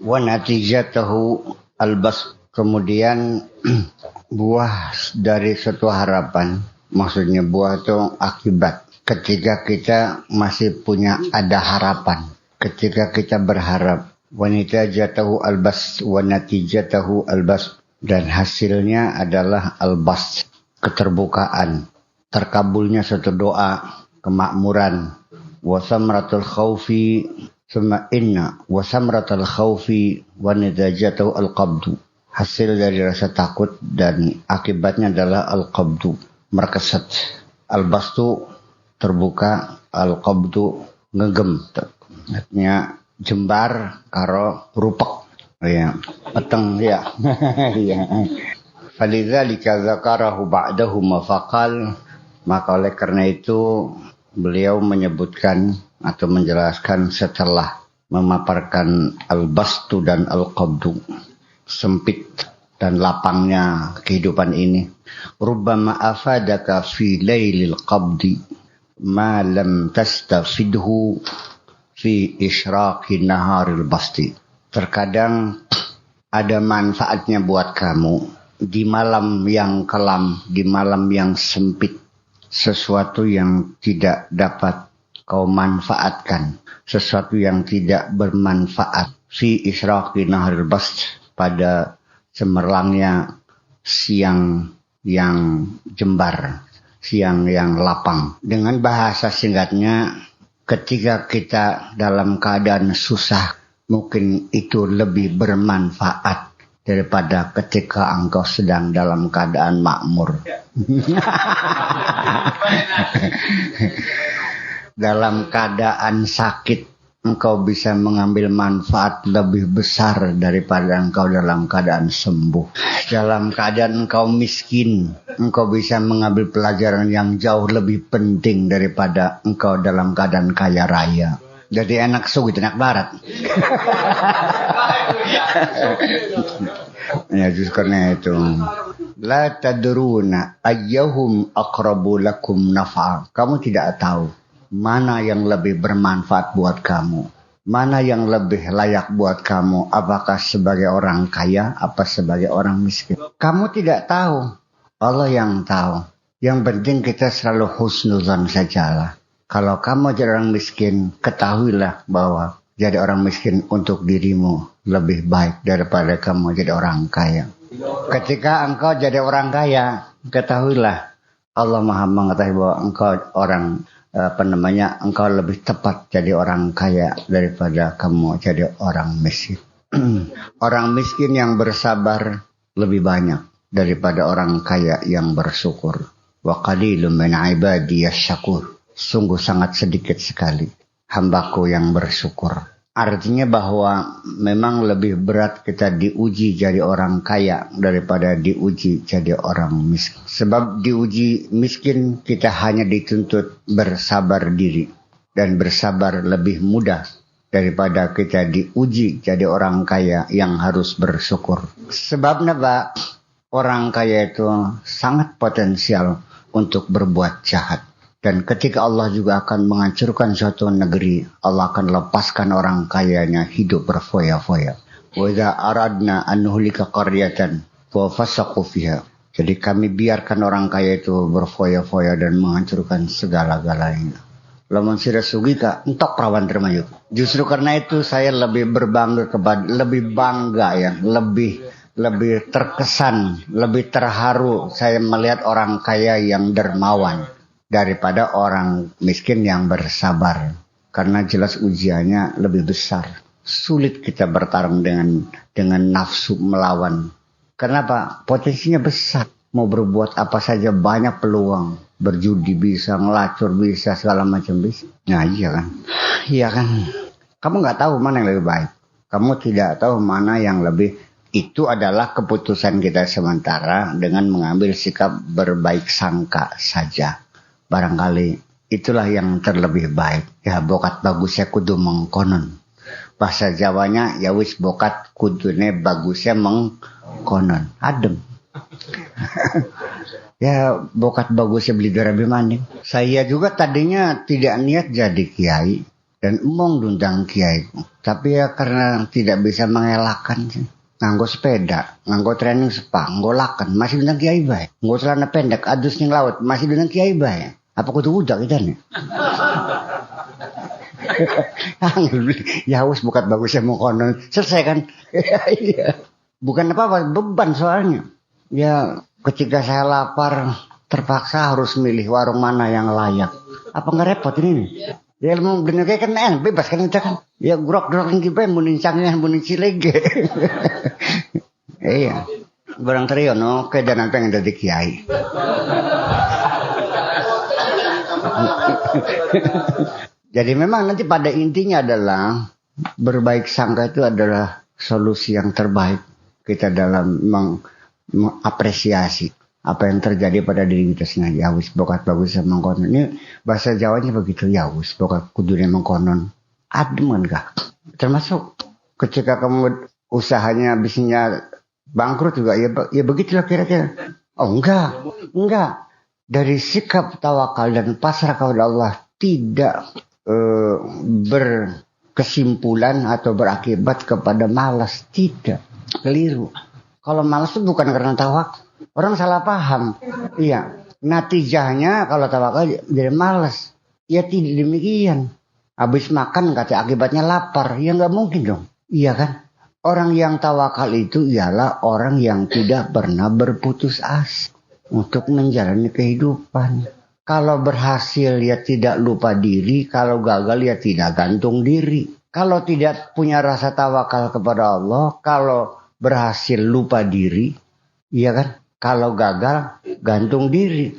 Wa natijatahu albas, kemudian buah dari suatu harapan. Maksudnya buah itu akibat. Ketika kita masih punya ada harapan. Ketika kita berharap. Wa natijatahu albas wa natijatahu albas. Dan hasilnya adalah albas, keterbukaan, terkabulnya suatu doa, kemakmuran. Wa samratul khaufi summa inna wa samratul khaufi wa natijatahu alqabdu. Hasil dari rasa takut dan akibatnya adalah alqabdu, merkesat. Albastu terbuka, alqabdu ngegem. Artinya jembar karo rupek. Ya, peteng ya. Ya. Falidzalika dzakarahu ba'dahu mafaqal, maka oleh karena itu beliau menyebutkan atau menjelaskan setelah memaparkan al-bastu dan al-qabdu, sempit dan lapangnya kehidupan ini. Rubbama afadaka fi lailil qabdi ma lam tastafidhu fi isyraqi naharil basti. Terkadang ada manfaatnya buat kamu di malam yang kelam, di malam yang sempit, sesuatu yang tidak dapat kau manfaatkan, sesuatu yang tidak bermanfaat. Fi isyraqi naharil bast, pada cemerlangnya siang yang jembar, siang yang lapang. Dengan bahasa singkatnya, ketika kita dalam keadaan susah, mungkin itu lebih bermanfaat daripada ketika engkau sedang dalam keadaan makmur. Dalam keadaan sakit, engkau bisa mengambil manfaat lebih besar daripada engkau dalam keadaan sembuh. Dalam keadaan engkau miskin, engkau bisa mengambil pelajaran yang jauh lebih penting daripada engkau dalam keadaan kaya raya. Jadi enak sugi, enak barat. Ya justru karena itu. La tadruna ayyahum aqrabu lakum nafa. Kamu tidak tahu mana yang lebih bermanfaat buat kamu. Mana yang lebih layak buat kamu. Apakah sebagai orang kaya, apa sebagai orang miskin. Kamu tidak tahu. Allah yang tahu. Yang penting kita selalu husnuzan sajalah. Kalau kamu jadi orang miskin, ketahuilah bahwa jadi orang miskin untuk dirimu lebih baik daripada kamu jadi orang kaya. Ketika engkau jadi orang kaya, ketahuilah Allah Maha mengetahui bahwa engkau orang engkau lebih tepat jadi orang kaya daripada kamu jadi orang miskin. Orang miskin yang bersabar lebih banyak daripada orang kaya yang bersyukur. Wa qalilun min ibadiyas syakur. Sungguh sangat sedikit sekali hambaku yang bersyukur. Artinya bahwa memang lebih berat kita diuji jadi orang kaya daripada diuji jadi orang miskin. Sebab diuji miskin kita hanya dituntut bersabar diri. Dan bersabar lebih mudah daripada kita diuji jadi orang kaya yang harus bersyukur. Sebabnya Pak, orang kaya itu sangat potensial untuk berbuat jahat. Dan ketika Allah juga akan menghancurkan suatu negeri, Allah akan lepaskan orang kayanya hidup berfoya-foya. Wa idza aradna an nuhlika qaryatan fa fasaqu fiha. Jadi kami biarkan orang kaya itu berfoya-foya dan menghancurkan segala-galanya. Lamun sira sugika entok rawan termayuk. Justru karena itu saya lebih bangga ya, lebih terkesan, lebih terharu saya melihat orang kaya yang dermawan daripada orang miskin yang bersabar. Karena jelas ujiannya lebih besar. Sulit kita bertarung dengan nafsu melawan. Kenapa? Potensinya besar. Mau berbuat apa saja banyak peluang. Berjudi bisa, ngelacur bisa, segala macam bisa. Nah iya kan. Iya kan. Kamu gak tahu mana yang lebih baik. Kamu tidak tahu mana yang lebih. Itu adalah keputusan kita sementara dengan mengambil sikap berbaik sangka saja. Barangkali itulah yang terlebih baik. Ya bokat bagusnya kudu mengkonon. Bahasa Jawanya ya wis bokat kudune bagusnya mengkonon. Adem. Ya bokat bagusnya beli darabi maning. Saya juga tadinya tidak niat jadi kiai. dan emong dundang kiai. Tapi ya karena tidak bisa mengelakkan sih. Nganggo sepeda, nganggo training spa, nganggo laken, masih dundang kiai bae. Nganggo celana pendek, adus ning laut, masih dundang kiai bae. Apa kudu udak kita nih? Ya wis bukat bagusnya mau konon. Selesai kan? Iya. Bukan apa-apa, beban soalnya. Ya ketika saya lapar, terpaksa harus milih warung mana yang layak. Apa nggak repot ini nih? Ya mau bener kayak kan bebas kan kita kan. Ya grok-grok yang kita munincangnya municilege. Iya. Barang Triyono ke dan pengen jadi kiai. Jadi memang nanti pada intinya adalah berbaik sangka itu adalah solusi yang terbaik kita dalam mengapresiasi apa yang terjadi pada diri kita sendiri. Ya wis bokat bagus mengkonon. Ini bahasa Jawanya begitu, ya wis bokat kudune mengkonon. Adem enggak? Termasuk ketika kamu usahanya bisnisnya bangkrut juga ya begitulah kira-kira. Oh enggak. Dari sikap tawakal dan pasrah kepada Allah tidak berkesimpulan atau berakibat kepada malas, tidak, keliru. Kalau malas itu bukan karena tawakal. Orang salah paham. Iya. Natijahnya kalau tawakal jadi malas. Ya tidak demikian. Habis makan kata akibatnya lapar. Ya nggak mungkin dong. Iya kan? Orang yang tawakal itu ialah orang yang tidak pernah berputus asa untuk menjalani kehidupan. Kalau berhasil ya tidak lupa diri. Kalau gagal ya tidak gantung diri. Kalau tidak punya rasa tawakal kepada Allah. Kalau berhasil lupa diri. Iya kan? Kalau gagal, gantung diri.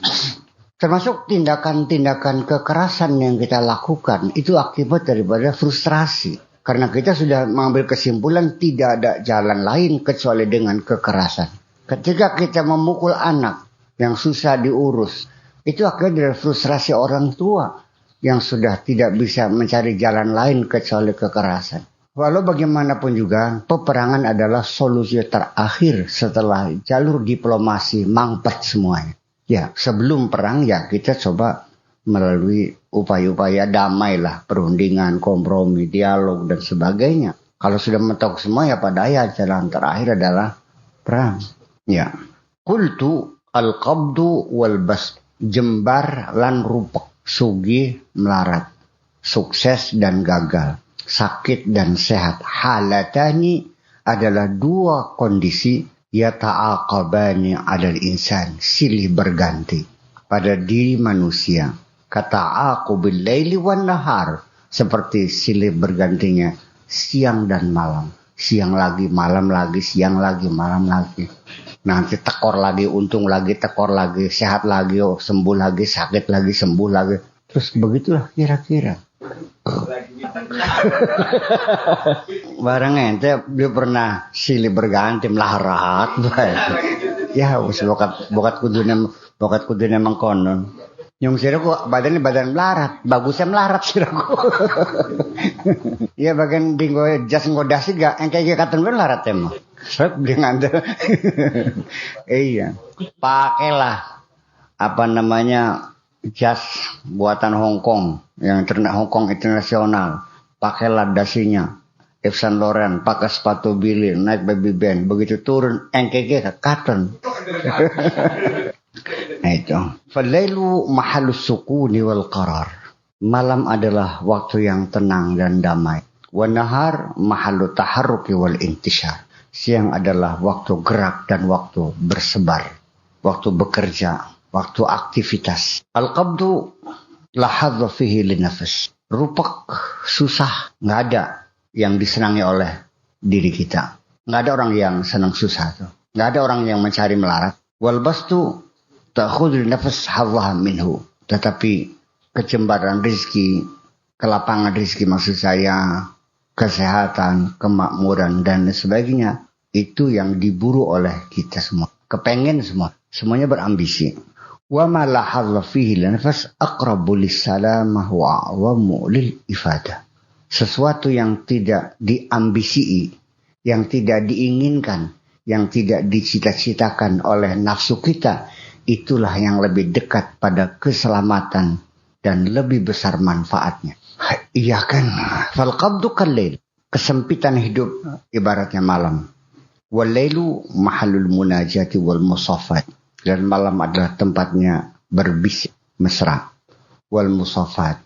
Termasuk tindakan-tindakan kekerasan yang kita lakukan. Itu akibat daripada frustrasi. Karena kita sudah mengambil kesimpulan tidak ada jalan lain kecuali dengan kekerasan. Ketika kita memukul anak yang susah diurus. Itu akibat dari frustrasi orang tua. Yang sudah tidak bisa mencari jalan lain kecuali kekerasan. Walau bagaimanapun juga, peperangan adalah solusi terakhir setelah jalur diplomasi mangpet semuanya. Ya, sebelum perang ya kita coba melalui upaya-upaya damai lah, perundingan, kompromi, dialog dan sebagainya. Kalau sudah mentok semua ya pada akhirnya jalan terakhir adalah perang. Ya. Qultu al-qabdu wal bas, jembar lan rupek, sugih melarat, sukses dan gagal. Sakit dan sehat. Halatani adalah dua kondisi yata'aqabani 'alal insan, silih berganti pada diri manusia. Kata'aqubil laili wan nahar, seperti silih bergantinya siang dan malam. Siang lagi, malam lagi, siang lagi, malam lagi. Nanti tekor lagi, untung lagi, tekor lagi, sehat lagi, sembuh lagi, sakit lagi, sembuh lagi. Terus begitulah kira-kira. Barang ente dia pernah silih berganti melarat. Ya wis bokat kudune mengkonon. Yang sira kok badannya badan melarat, bagusnya melarat siraku. Ya bagian dinggo jas ngodasi gak engke katen melarat emang. Sep dengan iya. Pakailah apa namanya jas buatan Hong Kong yang Hong Kong internasional, pakailah dasinya Yves Saint Laurent, pakai sepatu Billy, naik baby band, begitu turun engkeke katen. Nah itu. Falailu mahallus sukuni wal qarar. Malam adalah waktu yang tenang dan damai. Wan nahar mahallu taharruki wal intishar. Siang adalah waktu gerak dan waktu bersebar, waktu bekerja, waktu aktivitas. Al-qabdu la hadza fihi linafas. Rupek, susah, enggak ada yang disenangi oleh diri kita. Enggak ada orang yang senang susah tuh. Enggak ada orang yang mencari melarat. Wal bastu ta'khudhu nafas hadzaha minhu. Tetapi kecembaran rezeki, kelapangan rezeki maksud saya, kesehatan, kemakmuran dan sebagainya, itu yang diburu oleh kita semua. Kepengen semua. Semuanya berambisi. Wa ma la hadza fihi lanafas aqrabu lis-salamah wa a'wamu lil ifadah. Sesuatu yang tidak diambisi, yang tidak diinginkan, yang tidak dicita-citakan oleh nafsu kita, itulah yang lebih dekat pada keselamatan dan lebih besar manfaatnya. Iya kan. Fal qabdu kal-lail. Kesempitan hidup ibaratnya malam. Wal lailu mahallul munajati wal musaffat. Dan malam adalah tempatnya berbisik mesra. Wal musaffat.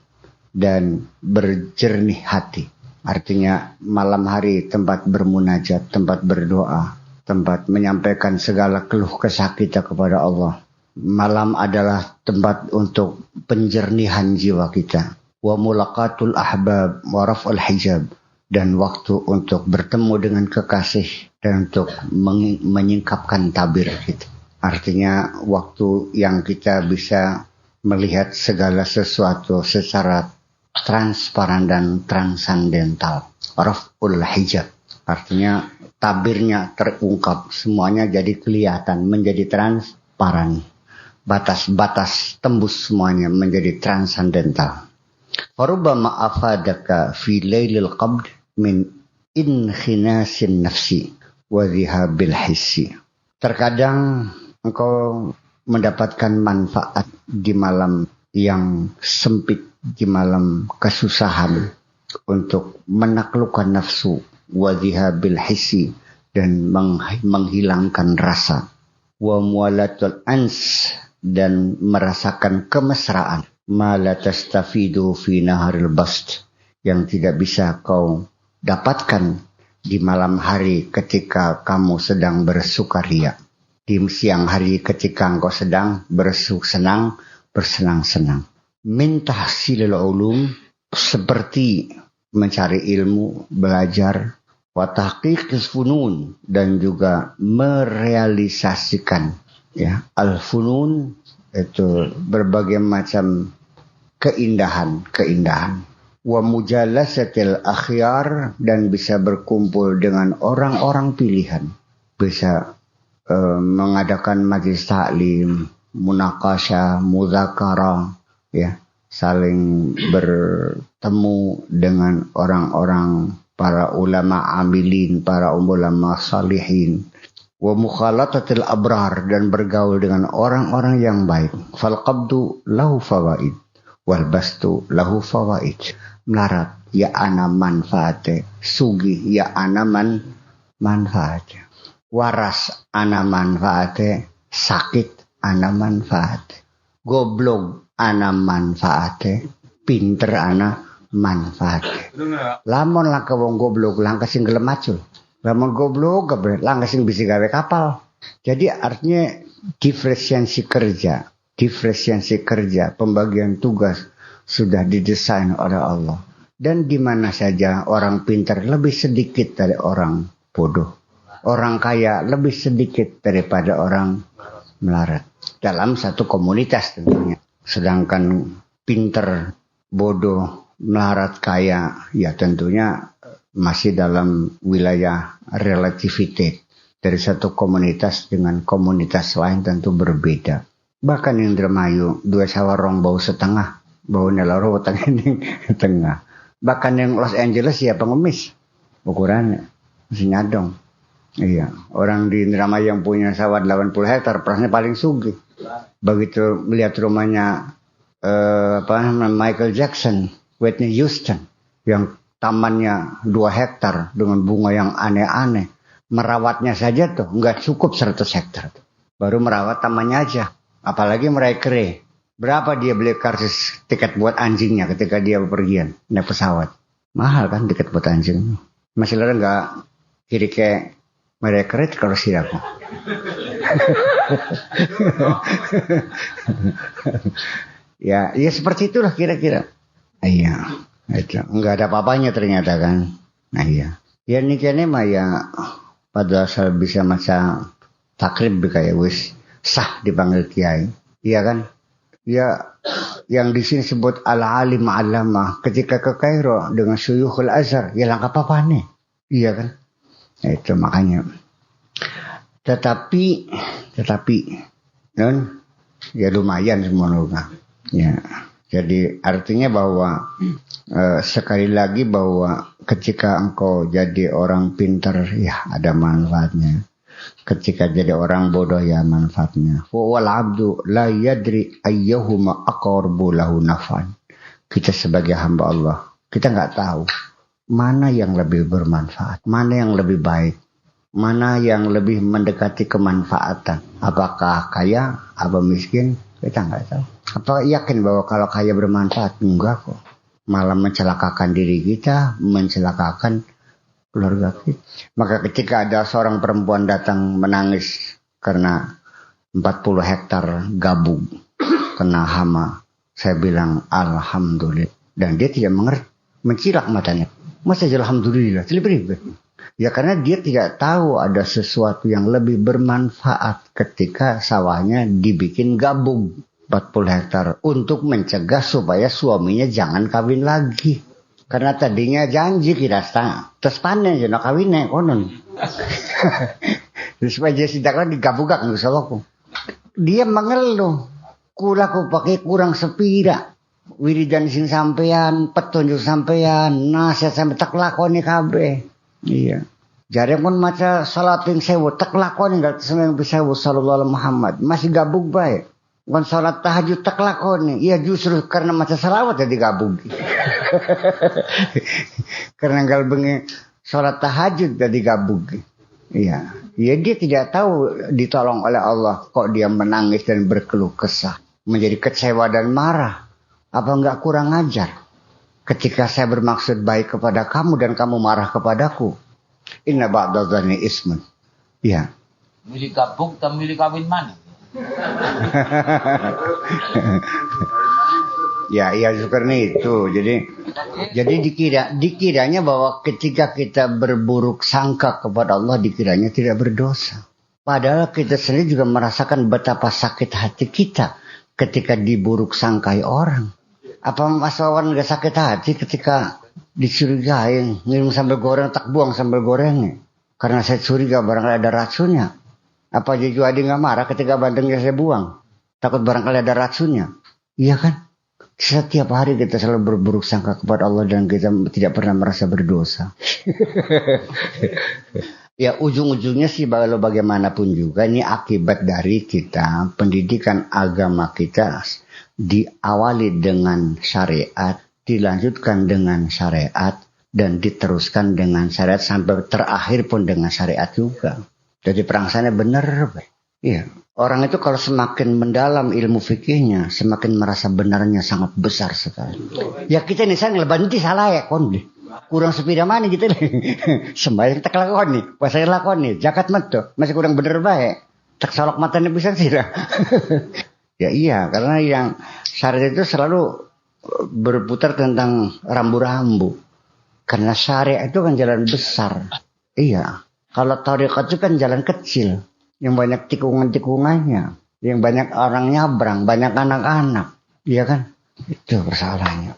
Dan berjernih hati. Artinya malam hari tempat bermunajat, tempat berdoa, tempat menyampaikan segala keluh kesah kita kepada Allah. Malam adalah tempat untuk penjernihan jiwa kita. Wa mulaqatul ahbab wa raf'ul hijab. Dan waktu untuk bertemu dengan kekasih dan untuk menyingkapkan tabir kita. Artinya waktu yang kita bisa melihat segala sesuatu secara transparan dan transandental. Raf'ul hijab. Artinya tabirnya terungkap. Semuanya jadi kelihatan. Menjadi transparan. Batas-batas tembus semuanya menjadi transandental. Farubbama afadaka fi lailil qabd min inkhinasin nafsi wa dhihabil hissi. Terkadang engkau mendapatkan manfaat di malam yang sempit, di malam kesusahan untuk menaklukkan nafsu wa dhihabil hissi dan menghilangkan rasa wa muwalatul ans dan merasakan kemesraan ma la tastafidu fi naharil bast yang tidak bisa kau dapatkan di malam hari ketika kamu sedang bersukaria, di siang hari ketika engkau sedang bersenang-senang. Min tahsilil ulum, seperti mencari ilmu, belajar, wa tahqiqis funun, dan juga merealisasikan al-funun, itu berbagai macam keindahan. Wa mujalasatil akhyar, dan bisa berkumpul dengan orang-orang pilihan. Bisa mengadakan majlis taklim, munaqasyah, mudzakarah, saling bertemu dengan orang-orang para ulama amilin, para ulama salihin. Wa mukhalatatil abrar, dan bergaul dengan orang-orang yang baik. Fal qabdu lahu fawaid wal bastu lahu fawaid. Melarat ya ana manfaate, sugih ya ana manfaate, waras ana manfaate, sakit ana manfaate, goblok ana manfaate, pinter ana manfaate. Lamun lang ka wong goblok lang kasing gelem macul. Lamun goblok lang kasing bisa gawe kapal. Jadi artinya diferensiasi kerja, pembagian tugas sudah didesain oleh Allah. Dan di mana saja orang pintar lebih sedikit dari orang bodoh. Orang kaya lebih sedikit daripada orang melarat. Dalam satu komunitas tentunya. Sedangkan pintar, bodoh, melarat, kaya, ya tentunya masih dalam wilayah relativity. Dari satu komunitas dengan komunitas lain tentu berbeda. Bahkan yang Indramayu, 2 sawarong bau setengah. Bau neloro utang ini tengah. Bahkan yang Los Angeles ya pengemis. Ukurannya masih nyadong. Iya, orang di Indramayu yang punya sawah 80 hektar perasanya paling sugih. Begitu melihat rumahnya Michael Jackson, Whitney Houston, yang tamannya 2 hektar dengan bunga yang aneh-aneh. Merawatnya saja tuh nggak cukup 100 hektar. Baru merawat tamannya aja. Apalagi meraih kere. Berapa dia beli karcis tiket buat anjingnya ketika dia bepergian naik pesawat? Mahal kan tiket buat anjing. Masih ada nggak kiri ke meraih kere kalau sih aku. ya seperti itulah kira-kira. Iya, itu nggak ada apa-apanya ternyata kan. Nah iya. Ya nikahnya mah ya pada asal bisa masa takrib kayak wis sah dipanggil kiai. Iya kan? Ya, yang di sini sebut al-alim alama ketika ke Kairo dengan Syuyukhul Azhar, ya langkah apa nih? Iya kan? Nah, itu makanya. Tetapi non ya lumayan semua. Ya. Jadi artinya bahwa sekali lagi bahwa ketika engkau jadi orang pintar ya ada manfaatnya. Ketika jadi orang bodoh ya manfaatnya. Wal abdu la yadri ayyuhuma aqrabu lahu naf'an. kita sebagai hamba Allah, kita nggak tahu mana yang lebih bermanfaat, mana yang lebih baik, mana yang lebih mendekati kemanfaatan. Apakah kaya, apa miskin, kita nggak tahu. Apakah yakin bahwa kalau kaya bermanfaat? Enggak kok. Malah mencelakakan diri kita, mencelakakan keluarga kita. Maka ketika ada seorang perempuan datang menangis karena 40 hektar gabung kena hama, saya bilang alhamdulillah. Dan dia tidak mengerti, mencilak matanya. Masa alhamdulillah? Ya karena dia tidak tahu ada sesuatu yang lebih bermanfaat ketika sawahnya dibikin gabung 40 hektar untuk mencegah supaya suaminya jangan kawin lagi. Karena tadinya janji kira setengah, terus panen jangan kawinnya konon. Terus supaya dia sidaklah digabungkan nggak. Dia mengeluh, kulaku pakai kurang sepira. Wiridan sing sampean, petunjuk sampean, nasihat sampai tak lakoni kabeh. Iya. Jare pun maca salat ping 1000 tak lakoni enggak semeng ping 1000 sallallahu alaihi Muhammad. Masih gabung bae. Kon salat tahajud tak lakoni. Iya justru karena maca salawat jadi gabung. Karena enggak bengi salat tahajud jadi gabung. Iya. Ya dia tidak tahu ditolong oleh Allah kok dia menangis dan berkeluh kesah, menjadi kecewa dan marah. Apa enggak kurang ajar ketika saya bermaksud baik kepada kamu dan kamu marah kepadaku? Inna ba'da dzanni ismun. Ya. Milik gabung atau milik kawin mana? Ya, seperti itu. Jadi dikiranya bahwa ketika kita berburuk sangka kepada Allah, dikiranya tidak berdosa. Padahal kita sendiri juga merasakan betapa sakit hati kita ketika diburuk sangkai orang. Apa Mas Wawan gak sakit hati ketika dicurigai ngirim sambal goreng tak buang sambal gorengnya karena saya curiga barangkali ada racunnya? Apa Juadi gak marah ketika bandengnya saya buang takut barangkali ada racunnya? Iya kan? Setiap hari kita selalu berburuk sangka kepada Allah dan kita tidak pernah merasa berdosa. Ya ujung-ujungnya sih kalau bagaimanapun juga ini akibat dari kita pendidikan agama kita diawali dengan syariat, dilanjutkan dengan syariat, dan diteruskan dengan syariat sampai terakhir pun dengan syariat juga. Jadi perangsannya benar. Iya. Orang itu kalau semakin mendalam ilmu fikihnya, semakin merasa benarnya sangat besar sekali. Ya kita nih saya ngelebanti salah ya kon. Kurang sepeda mana gitu nih. Sembahyang tak lakon nih, puasa lakon nih, zakat metu masih kurang bener baik. Tak solok matanya bisa sih lah. Ya iya, karena yang syariat itu selalu berputar tentang rambu-rambu. Karena syariat itu kan jalan besar. Iya. Kalau tarekat itu kan jalan kecil. Yang banyak tikungan-tikungannya. Yang banyak orang nyabrang. Banyak anak-anak. Iya kan? Itu persoalannya.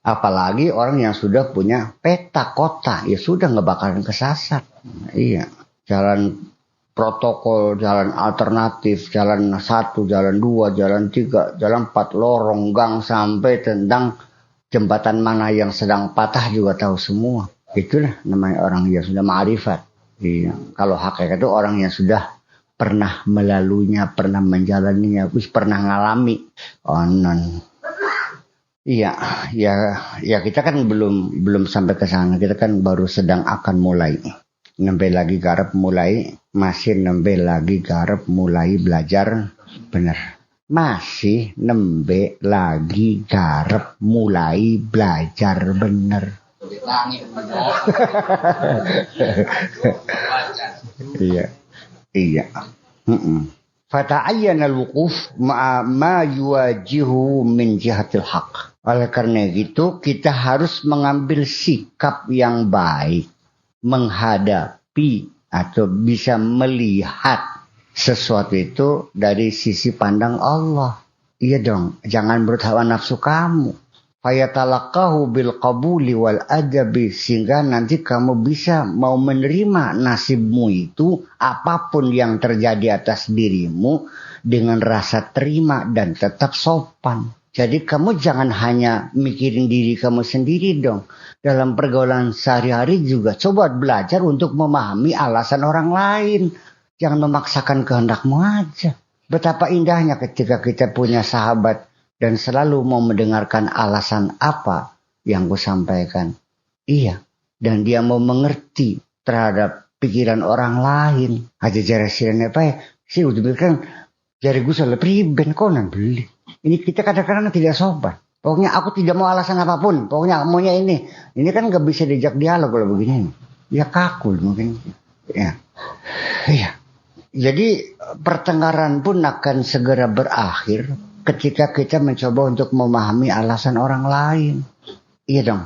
Apalagi orang yang sudah punya peta kota. Ya sudah nggak bakalan kesasar. Iya. Jalan protokol, jalan alternatif, jalan 1, jalan 2, jalan 3, jalan 4, lorong, gang, sampai tentang jembatan mana yang sedang patah juga tahu semua. Itulah namanya orang yang sudah ma'rifat. Iya. Kalau hakikat itu orang yang sudah pernah melaluinya, pernah menjalaninya, pernah ngalami. Iya, kita kan belum sampai ke sana. Kita kan baru sedang akan mulai. Nembe lagi garap mulai, masih nembe lagi garap mulai belajar benar. Masih nembe lagi garap mulai belajar benar. Iya. Fata'ayyana al-wuquf ma yuwajihu min jihatil haq. Oleh karena itu kita harus mengambil sikap yang baik menghadapi atau bisa melihat sesuatu itu dari sisi pandang Allah. Iya dong, jangan menurut hawa nafsu kamu. Fayatalaqahu bil qabuli wal adabi, sehingga nanti kamu bisa mau menerima nasibmu itu apapun yang terjadi atas dirimu dengan rasa terima dan tetap sopan. Jadi kamu jangan hanya mikirin diri kamu sendiri dong. Dalam pergaulan sehari-hari juga coba belajar untuk memahami alasan orang lain. Jangan memaksakan kehendakmu aja. Betapa indahnya ketika kita punya sahabat dan selalu mau mendengarkan alasan apa yang ku sampaikan. Iya, dan dia mau mengerti terhadap pikiran orang lain. Aja jare sirene pae, sih udah bilang jari gue salah priben konan beli. Ini kita kadang-kadang tidak sopan. Pokoknya aku tidak mau alasan apapun. Pokoknya maunya ini. Ini kan gak bisa diajak dialog kalau begini. Ya kaku mungkin. Ya. Iya. Jadi pertengkaran pun akan segera berakhir ketika kita mencoba untuk memahami alasan orang lain. Iya dong.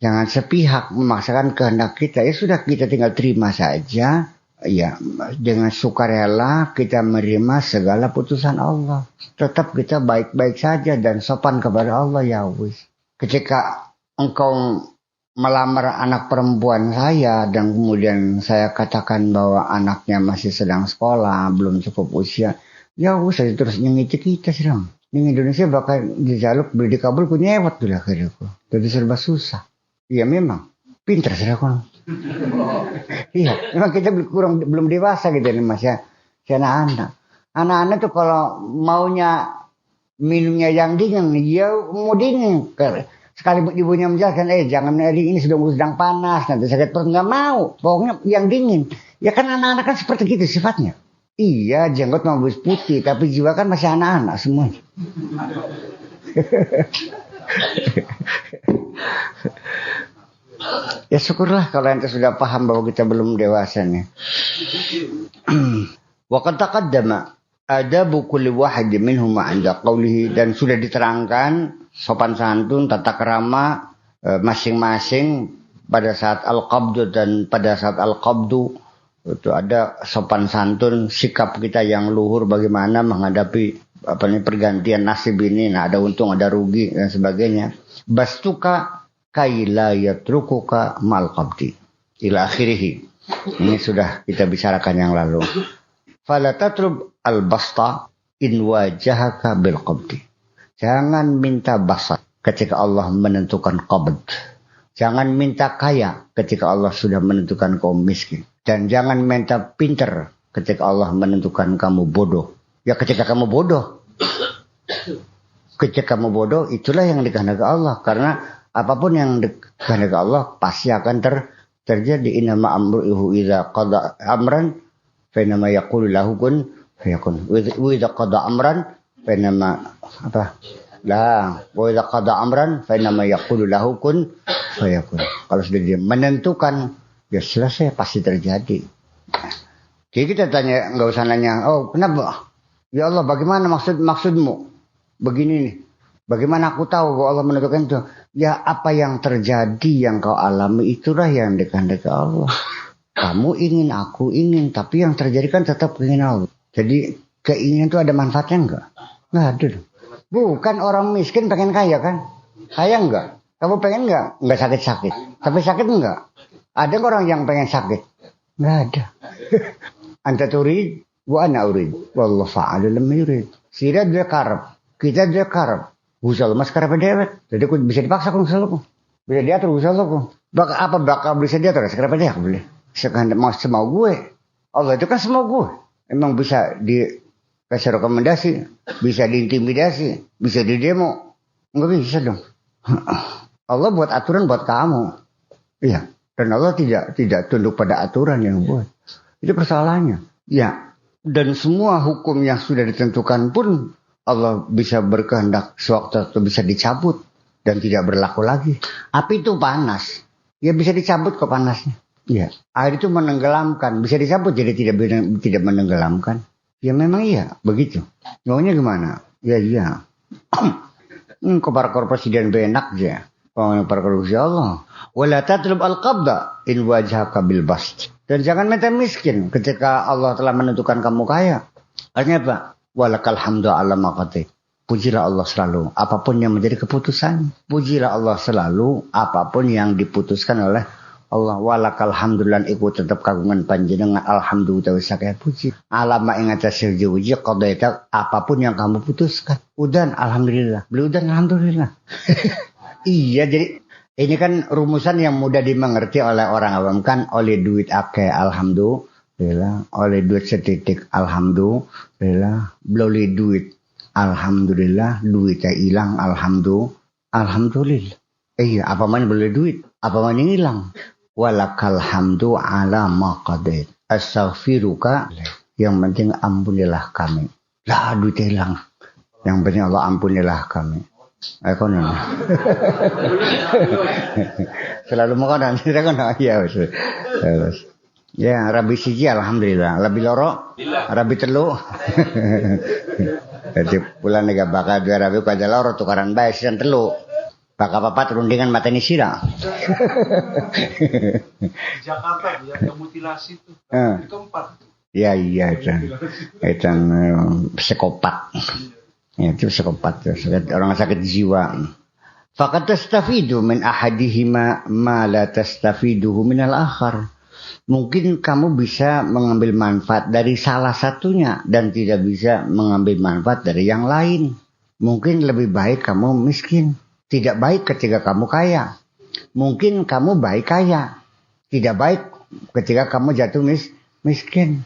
Jangan sepihak memaksakan kehendak kita. Ya sudah, kita tinggal terima saja. Ya, dengan sukarela kita menerima segala putusan Allah. Tetap kita baik-baik saja dan sopan kepada Allah, ya wis. Ketika engkau melamar anak perempuan saya dan kemudian saya katakan bahwa anaknya masih sedang sekolah, belum cukup usia, ya wis saya terus nyengiti kita sih dong. Di Indonesia bakal dijaluk beli dikabul ku nyewet dulu akhirnya. Jadi serba susah. Iya memang pinter sih aku. Iya, memang kita belum dewasa gitu nih Mas ya. Si anak-anak. Anak-anak tuh kalau maunya minumnya yang dingin, ya mau dingin. Sekali ibunya menjelaskan, jangan ini sedang panas, nanti sakit perut, nggak mau. Pokoknya yang dingin. Ya kan anak-anak kan seperti gitu sifatnya. Iya, jenggot mau putih, tapi jiwa kan masih anak-anak semuanya. Ya syukurlah kalau ente sudah paham bahwa kita belum dewasa nih. Wa qad taqaddama adabu kulli wahid minhum 'inda qawlihi, dan sudah diterangkan sopan santun tata krama masing-masing pada saat al-qabdu dan pada saat al-qabdu. Itu ada sopan santun sikap kita yang luhur bagaimana menghadapi pergantian nasib ini. Nah, ada untung ada rugi dan sebagainya. Bastuka kaila yatrukuka mal qabdi ila akhirih. Ini sudah kita bicarakan yang lalu. Fala tatrub al basta in wajahaka bil qabdi. Jangan minta basat ketika Allah menentukan qabd. Jangan minta kaya ketika Allah sudah menentukan kau miskin. Dan jangan minta pinter ketika Allah menentukan kamu bodoh. Ya ketika kamu bodoh. Ketika kamu bodoh itulah yang dikehendaki Allah. Karena apapun yang dikehendaki Allah pasti akan terjadi. Innama amruhu idza qada amran fa innama yaqulu lahu kun fayakun. Wa idza qada amran fa innama wa idza qada amran fa innama yaqulu lahu kun fayakun. Kalau sudah dia menentukan, ya selesai, pasti terjadi. Jadi kita tanya, nggak usah nanya, oh kenapa? Ya Allah, bagaimana maksudmu? Begini nih. Bagaimana aku tahu bahwa Allah menentukan itu? Ya apa yang terjadi yang kau alami itulah yang dikehendaki Allah. Kamu ingin, aku ingin, tapi yang terjadi kan tetap keinginan Allah. Jadi keinginan itu ada manfaatnya enggak? Nggak ada. Bukan orang miskin pengen kaya kan? Kaya enggak? Kamu pengen enggak? Enggak sakit-sakit. Tapi sakit enggak? Ada orang yang pengen sakit? Enggak ada. Anta turid wa ana urid. Wallahu fa'alu lam yurid. Sira dia karep, kita dia karep. Usah mas karep dewek. Jadi aku bisa dipaksa aku selalu. Bisa diatur usah aku. Bakal bisa diatur sekarep dewek boleh. Sekarang mau semau gue. Allah itu kan semau gue. Emang bisa dikasih rekomendasi, bisa diintimidasi, bisa didemo. Enggak bisa dong. Allah buat aturan buat kamu. Iya. Dan Allah tidak tunduk pada aturan yang buat. Itu persoalannya. Ya. Dan semua hukum yang sudah ditentukan pun Allah bisa berkehendak sewaktu itu bisa dicabut dan tidak berlaku lagi. Api itu panas. Ya bisa dicabut kok panasnya. Ya. Air itu menenggelamkan. Bisa dicabut jadi tidak menenggelamkan. Ya memang iya. Begitu. Maunya gimana? Ya iya. Kok para presiden benak aja. Para korupsi Allah. Wala tatlub al-qabda in wajhaka bil bast. Dan jangan minta miskin ketika Allah telah menentukan kamu kaya. Artinya apa? Walakal hamdu ala maqati. Pujilah Allah selalu apapun yang menjadi keputusan. Pujilah Allah selalu apapun yang diputuskan oleh Allah. Walakal hamdulan iku tetap kagungan panjenengan alhamdulillah sakaya puji. Alama ing atase wuji qadaita apapun yang kamu putuskan. Udan alhamdulillah. Beludan alhamdulillah. Iya, jadi ini kan rumusan yang mudah dimengerti oleh orang awam kan. Oleh duit akeh alhamdulillah, oleh duit setitik alhamdulillah, beloli duit alhamdulillah, duitnya hilang, alhamdulillah. Iya, apa mana boleh duit, apa mana hilang. Walakal hamdu ala ma qadait. Astaghfiruka, yang penting ampunilah kami. Lah duitnya hilang. Yang penting Allah ampunilah kami. Konon. Selalu makanan, kita kan ya wis. Ya, rabi siji alhamdulillah, lebih loro, rabi telu. Jadi pulang nega bakal dua rabi kaja loro tukaran bae sisan telu. Bakal papat rundingan mateni sira. Jakarta yang mutilasi itu. Di keempat. Iya itu psikopat. Ya, itu psikopat, orang sakit jiwa. Faqad tastafidu min ahadihima ma la tastafiduhu min al-akhar. Mungkin kamu bisa mengambil manfaat dari salah satunya dan tidak bisa mengambil manfaat dari yang lain. Mungkin lebih baik kamu miskin. Tidak baik ketika kamu kaya. Mungkin kamu baik kaya. Tidak baik ketika kamu jatuh miskin.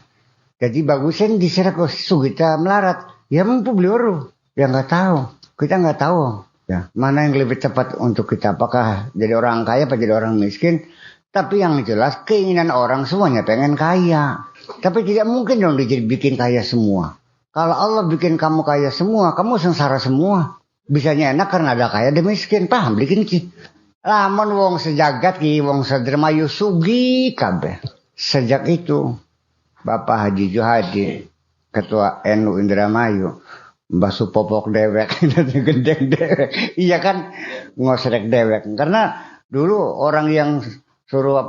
Jadi bagusnya diserah ke sugita melarat. Ya mampu beli orang. Ya nggak tahu. Kita nggak tahu. Ya, mana yang lebih tepat untuk kita? Apakah jadi orang kaya atau jadi orang miskin? Tapi yang jelas keinginan orang semuanya pengen kaya. Tapi tidak mungkin dong dibikin kaya semua. Kalau Allah bikin kamu kaya semua, kamu sengsara semua. Bisanya enak karena ada kaya dan miskin. Paham bikin ki. Lamun wong sejagat ki, wong sedermayu sugi kabeh. Sejak itu Bapak Haji Juhadi, Ketua NU Indramayu, Mbah Supopok dewek, gendeng dewek. Iya kan, ngosrek dewek. Karena dulu orang yang suruh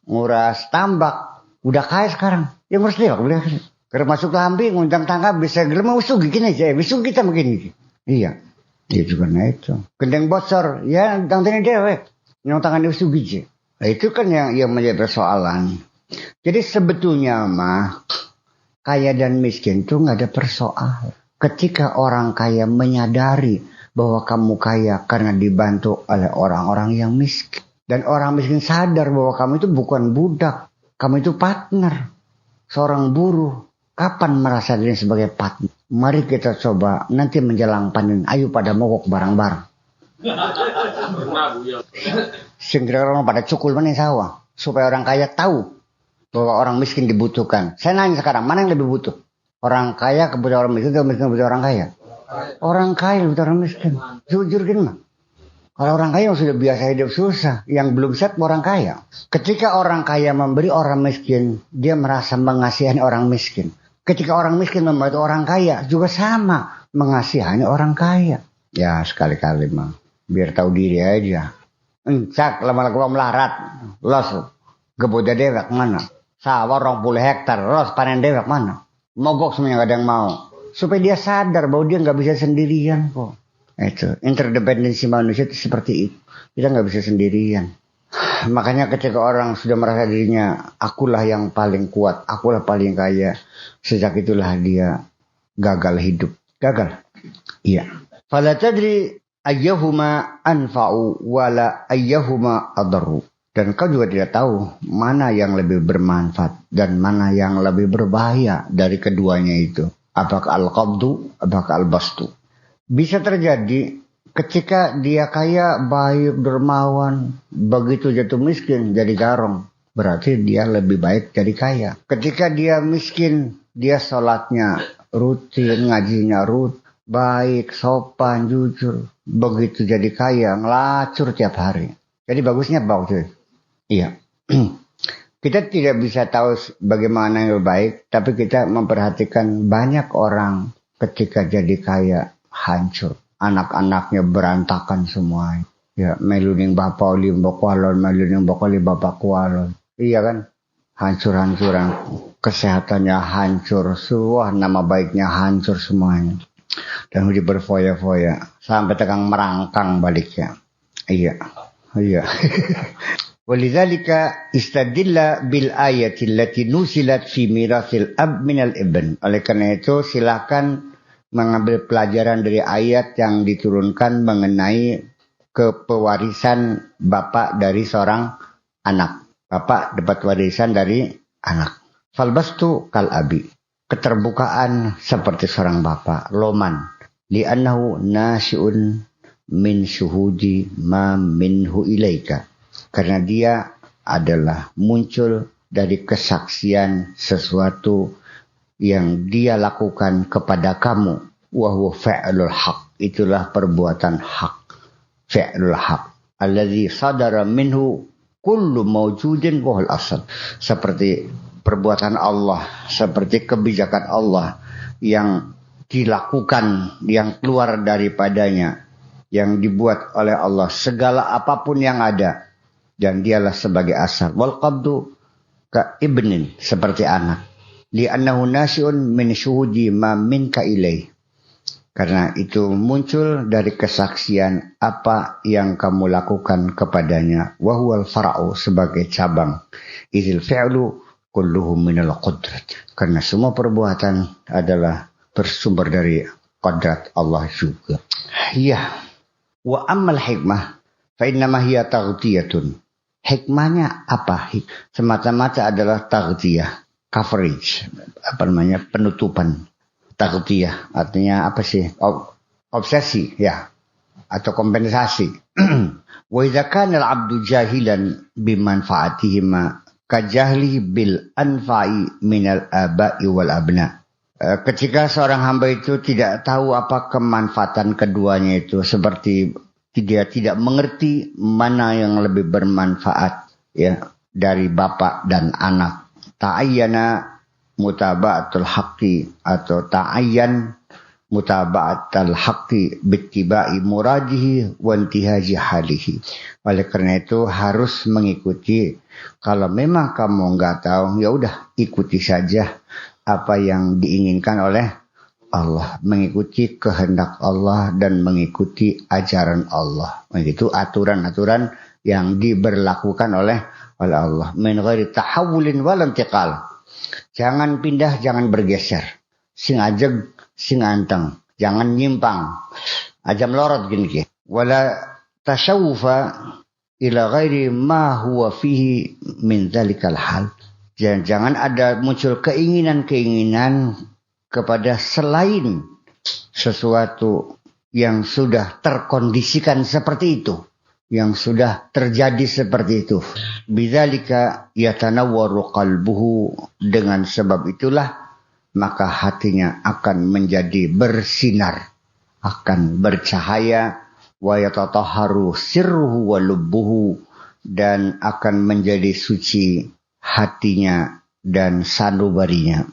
nguras tambak, udah kaya sekarang. Ya ngurus dewek, udah kaya. Karena masuk lambi, ngundang tangga, bisa gelem usuk gini aja. Besok kita begini. Iya. Ya juga itu. Gendeng bocor, ya tangtene dewek. Yang tangan usuk aja. Nah, itu kan yang menjadi persoalan. Jadi sebetulnya mah kaya dan miskin itu nggak ada persoalan. Ketika orang kaya menyadari bahwa kamu kaya karena dibantu oleh orang-orang yang miskin. Dan orang miskin sadar bahwa kamu itu bukan budak. Kamu itu partner. Seorang buruh. Kapan merasa diri sebagai partner? Mari kita coba nanti menjelang panen. Ayo pada mogok bareng-bareng. Segera orang pada cukul mana sawah. Supaya orang kaya tahu bahwa orang miskin dibutuhkan. Saya nanya sekarang, mana yang lebih butuh? Orang kaya kebutuhan orang miskin atau miskin kebutuhan orang kaya? Orang kaya kebutuhan orang miskin. Jujur kan mah. Kalau orang kaya yang sudah biasa hidup susah, yang belum set orang kaya. Ketika orang kaya memberi orang miskin, dia merasa mengasihani orang miskin. Ketika orang miskin membantu orang kaya, juga sama mengasihani orang kaya. Ya sekali-kali mah, biar tahu diri aja. Encak lama-lama melarat, los geboda dewek mana? Sawah 20 hektar, los panen dewek mana? Mogok semuanya gak ada yang mau. Supaya dia sadar bahwa dia gak bisa sendirian kok. Itu interdependensi manusia itu seperti itu. Kita gak bisa sendirian. Makanya ketika orang sudah merasa dirinya akulah yang paling kuat, akulah paling kaya, sejak itulah dia gagal hidup. Gagal. Iya. Fala tadri ayyuhuma anfa'u wala ayyuhuma adarru. Dan kau juga tidak tahu mana yang lebih bermanfaat dan mana yang lebih berbahaya dari keduanya itu. Apakah al-qabdu, apakah al-bastu. Bisa terjadi ketika dia kaya, baik, dermawan, begitu jatuh miskin jadi garong. Berarti dia lebih baik jadi kaya. Ketika dia miskin, dia sholatnya rutin, ngajinya baik, sopan, jujur. Begitu jadi kaya, ngelacur tiap hari. Jadi bagusnya bagus. Iya. Kita tidak bisa tahu bagaimana yang lebih baik, tapi kita memperhatikan banyak orang ketika jadi kaya hancur. Anak-anaknya berantakan semua. Ya, meluning bapak oli bakualon, meluning bapak oli bapak kualon. Iya kan? Hancur-hancuran. Kesehatannya hancur, semua nama baiknya hancur semuanya. Dan udah berfoya-foya sampai tegang merangkang baliknya. Iya. Iya. Walidzalika istadilla bil ayati allati nusilat fi mirasil ab minal ibn. Oleh karena itu silakan mengambil pelajaran dari ayat yang diturunkan mengenai kepewarisan bapak dari seorang anak. Bapak dapat warisan dari anak. Falbastu kal abi. keterbukaan seperti seorang bapak, loman. Li'annahu nasi'un min syuhudi ma minhu ilaika. Karena dia adalah muncul dari kesaksian sesuatu yang dia lakukan kepada kamu. Wa huwa fa'lul haq. Itulah perbuatan hak. Fa'lul haq. Alladzi sadara minhu kullu mawjudin wa huwal asal. Seperti perbuatan Allah, seperti kebijakan Allah yang dilakukan, yang keluar daripadanya, yang dibuat oleh Allah, segala apapun yang ada, dan dialah sebagai asal. Wal qabdu ka ibnin, seperti anak. Li'annahu nasi'un min syuhudi ma minka ilaih. Karena itu muncul dari kesaksian apa yang kamu lakukan kepadanya. Wa huwal fara'u, sebagai cabang. Idzil fi'lu kulluhu minal qudrat. Karena semua perbuatan adalah bersumber dari qadrat Allah juga. Iya. Wa ammal hikmah fa innama hiya taghtiyatun. Hikmahnya apa? Semata-mata adalah taghtiyah, coverage, penutupan. Taghtiyah artinya apa sih? Obsesi ya, atau kompensasi. Wa idza kana al-'abdu jahilan bimanfaatihima kajahli bil anfa'i minal aba'i wal abna. Ketika seorang hamba itu tidak tahu apa kemanfaatan keduanya itu, seperti dia tidak mengerti mana yang lebih bermanfaat ya dari bapak dan anak. Ta'ayyana mutaba'atul haqqi, atau ta'ayyan mutaba'atul haqqi bittiba'i muradihi wa intihaji halihi. Oleh karena itu harus mengikuti. Kalau memang kamu enggak tahu, ya udah ikuti saja apa yang diinginkan oleh Allah, mengikuti kehendak Allah dan mengikuti ajaran Allah. Itu aturan-aturan yang diberlakukan oleh Allah. Min ghairi tahawulin wal intiqal. Jangan pindah, jangan bergeser. Sing ajeg, sing anteng. Jangan nyimpang. Aja melorot gini. Wala tasyawufa ila ghairi ma huwa fihi min dzalikal hal. Jangan ada muncul keinginan-keinginan kepada selain sesuatu yang sudah terkondisikan seperti itu, yang sudah terjadi seperti itu. Bidzalika yatanawwaru qalbuhu, dengan sebab itulah maka hatinya akan menjadi bersinar, akan bercahaya, wa yatatahharu sirruhu wa lubbuhu, dan akan menjadi suci hatinya dan sanubarinya.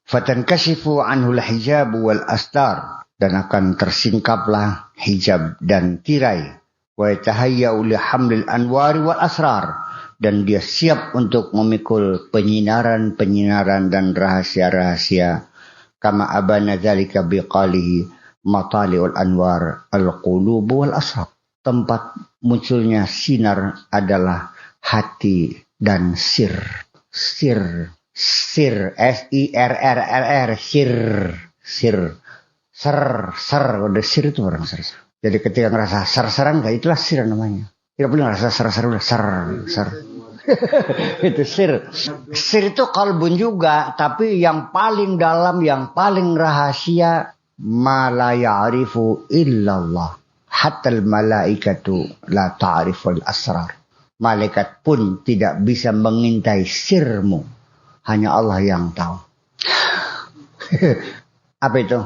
Fatankashifu anhul hijab wal astar, dan akan tersingkaplah hijab dan tirai. Wa yatahayya'u li hamlil anwari wal asrar, dan dia siap untuk memikul penyinaran-penyinaran dan rahasia-rahasia. Kama abana dzalika biqalihi matali'ul anwar al-qulub wal asrar. Tempat munculnya sinar adalah hati dan sir. Sir, S-I-R-R-R-R, ser, udah sir itu orang ser. Jadi ketika ngerasa ser-seran, itulah sir namanya. Tidak boleh ngerasa ser-ser, udah ser. Itu sir. Sir itu kalbun juga, tapi yang paling dalam, yang paling rahasia, ma la ya'rifu illallah. Hatta al-malaikatu la ta'riful asrar. Malaikat pun tidak bisa mengintai sirmu. Hanya Allah yang tahu. Apa itu?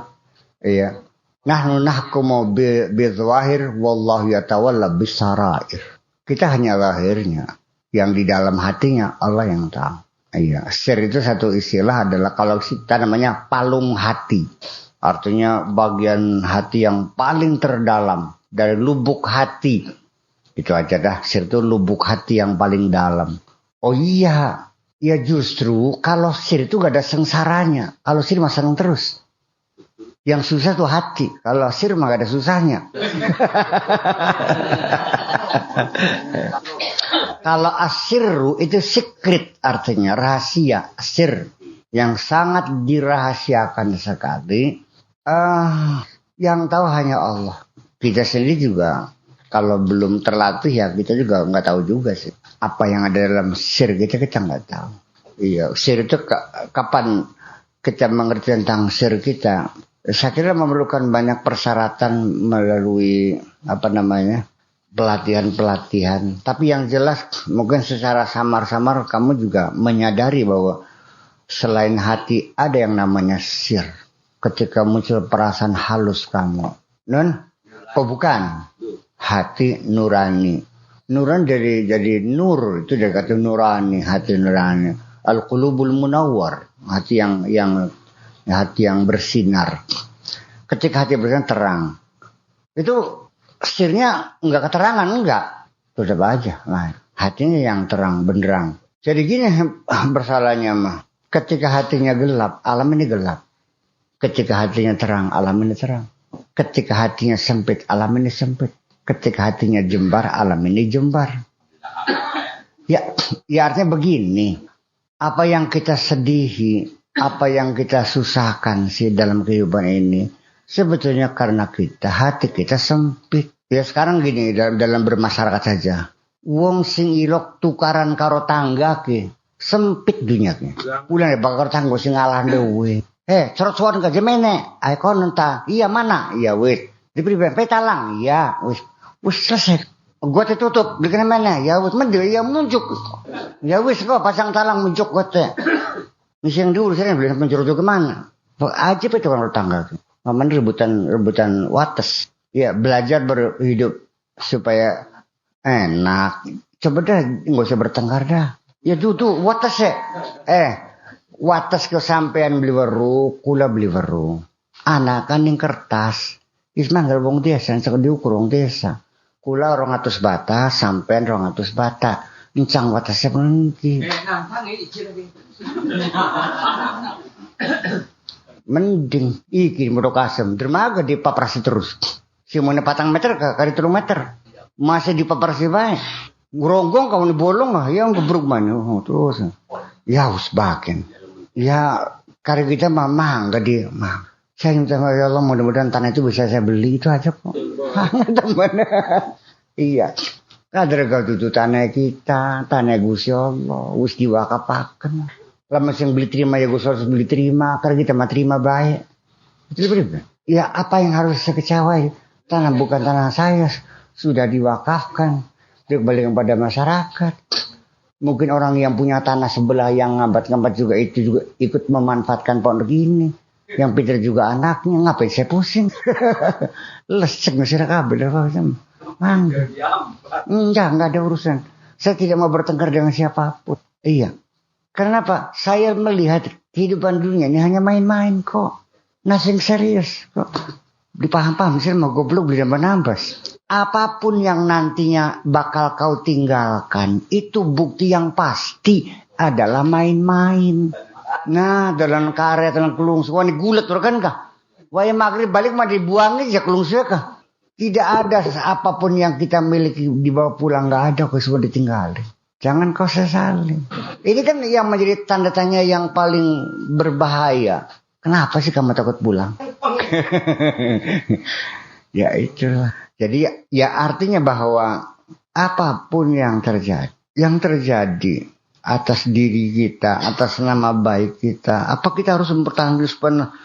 Iya. Nahnu nahkumu bizwahir wallahu yatawalla bisarair. Kita hanya lahirnya. Yang di dalam hatinya Allah yang tahu. Iya. Sir itu satu istilah adalah kalau kita namanya palung hati. Artinya bagian hati yang paling terdalam. Dari lubuk hati. Itu aja dah. Sir itu lubuk hati yang paling dalam. Oh iya. Ya justru kalau sir itu gak ada sengsaranya. Kalau sir mah senang terus. Yang susah tuh hati. Kalau sir mah gak ada susahnya. Kalau asirru itu secret, artinya rahasia. Sir yang sangat dirahasiakan sekali. Yang tahu hanya Allah. Kita sendiri juga kalau belum terlatih ya kita juga nggak tahu juga sih. Apa yang ada dalam sir kita nggak tahu. Iya, sir itu kapan kita mengerti tentang sir kita, saya kira memerlukan banyak persyaratan melalui pelatihan. Tapi yang jelas mungkin secara samar-samar kamu juga menyadari bahwa selain hati ada yang namanya sir. Ketika muncul perasaan halus kamu, oh bukan, hati nurani. Nurani jadi nur, itu dari kata nurani, hati nurani. Al-qulubul munawwar, hati yang bersinar. Ketika hati bersinar terang, itu sirnya enggak keterangan, enggak. Tetap aja, nah, hatinya yang terang benderang. Jadi gini bersalahnya mah, ketika hatinya gelap, alam ini gelap. Ketika hatinya terang, alam ini terang. Ketika hatinya sempit, alam ini sempit. Ketika hatinya jembar, alam ini jembar. Ya artinya begini. Apa yang kita sedihi, apa yang kita susahkan sih dalam kehidupan ini, sebetulnya karena hati kita sempit. Ya sekarang gini, dalam bermasyarakat saja. Wong sing ilok tukaran karo tangga ke, sempit dunia ke. Ulah bakal tanggo sing ngalah dewe. Corot-corot ke jemene, aikon entah, iya mana, iya wis, diberi petalang, iya wis selesai, gua tutup, bikin mana, ya wis mendel, ya muncul, ya wis kok pasang talang muncul gua teh, yang dulu saya beli mencurut kemana, aja itu orang tetangga, maman rebutan wates, ya belajar berhidup supaya enak, coba dah nggak usah bertengkar dah, ya tuh wates ya, wates kesampean beli weru, kula beli weru. Anakan yang kertas, ismah gerbong desa, yang diukur wong desa. Kula 200 bata, sampean 200 bata. Incang watasnya penenti. Mending, iki mudo kasem, dermaga dipaprasi terus. Si mau 4 meter kali 3 meter. Masih dipaprasi baik. Ngeronggong kamu bolong lah, yang gebruk mana. Terus, ya us bakin. Ya, karya kita mah enggak dia mah. Saya minta ya Allah mudah-mudahan tanah itu bisa saya beli itu aja kok. Teman. Iya. Kadar gak tutu tanah kita, tanah Gusti Allah, wis diwakapaken. Lamun sing beli terima ya Gusti Allah beli terima, karena kita mah terima baik. Itu benar. Ya apa yang harus saya kecawai? Tanah bukan tanah saya, sudah diwakafkan, dikembalikan kepada masyarakat. Mungkin orang yang punya tanah sebelah yang ngambat-ngambat juga itu juga ikut memanfaatkan pondok ini. Yang pintar juga anaknya, ngapain saya pusing? Lesek masyarakat kabel apa macam. Enggak ada urusan. Saya tidak mau bertengkar dengan siapapun. Iya. Karena apa? Saya melihat kehidupan dunia ini hanya main-main kok. Nothing serius kok. Dipaham-paham sih mau goblok beli nambah-nambas. Apapun yang nantinya bakal kau tinggalkan, itu bukti yang pasti adalah main-main. Nah, dalam karet, dalam kelung, semua ini gulat, kan kah? Wah, maghrib balik mah dibuangin aja kelung kah? Tidak ada apapun yang kita miliki dibawa pulang, nggak ada, kok semua ditinggalin. Jangan kau sesali. Ini kan yang menjadi tanda tanya yang paling berbahaya. Kenapa sih kamu takut pulang? Ya itulah. Jadi ya artinya bahwa apapun yang terjadi atas diri kita, atas nama baik kita, apa kita harus mempertanggungjawabkan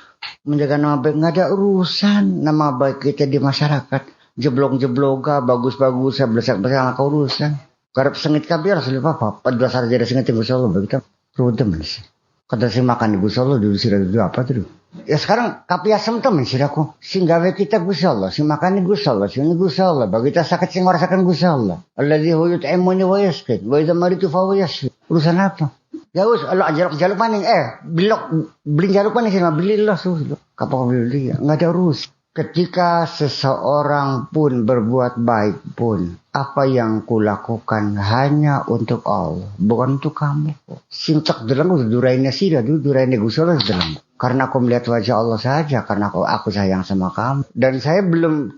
menjaga nama baik? Nggak ada urusan nama baik kita di masyarakat. Jeblok-jebloga, bagus-bagus, belas-belas kau urusan. Karena sengit kabir harus lupa apa? 14 hari jadi sengit Gusti Allah begitu. Rudem sih. Kada sih makan di Gusti Allah dulu sih dulu apa tuh? Ya sekarang kapi asam temen sih aku. Sing gawe kita Gusti Allah, sing makan di Gusti Allah, sing Gusti Allah. Bagi kita sakit sing ngerasakan Gusti Allah. Alladzi huwa yut'imuni wa yasqin wa idza maritu fa huwa yashfi. Urusan apa? Ya wis Allah jaluk maning beli jaluk maning sih beli lah sudah. Kapok beli dia. Enggak ada urus. Ketika seseorang pun berbuat baik pun, apa yang kulakukan hanya untuk Allah, bukan untuk kamu. Sintak dalam durainnya sih, durainnya Gusti Allah dalam. Karena aku melihat wajah Allah saja, karena aku sayang sama kamu. Dan saya belum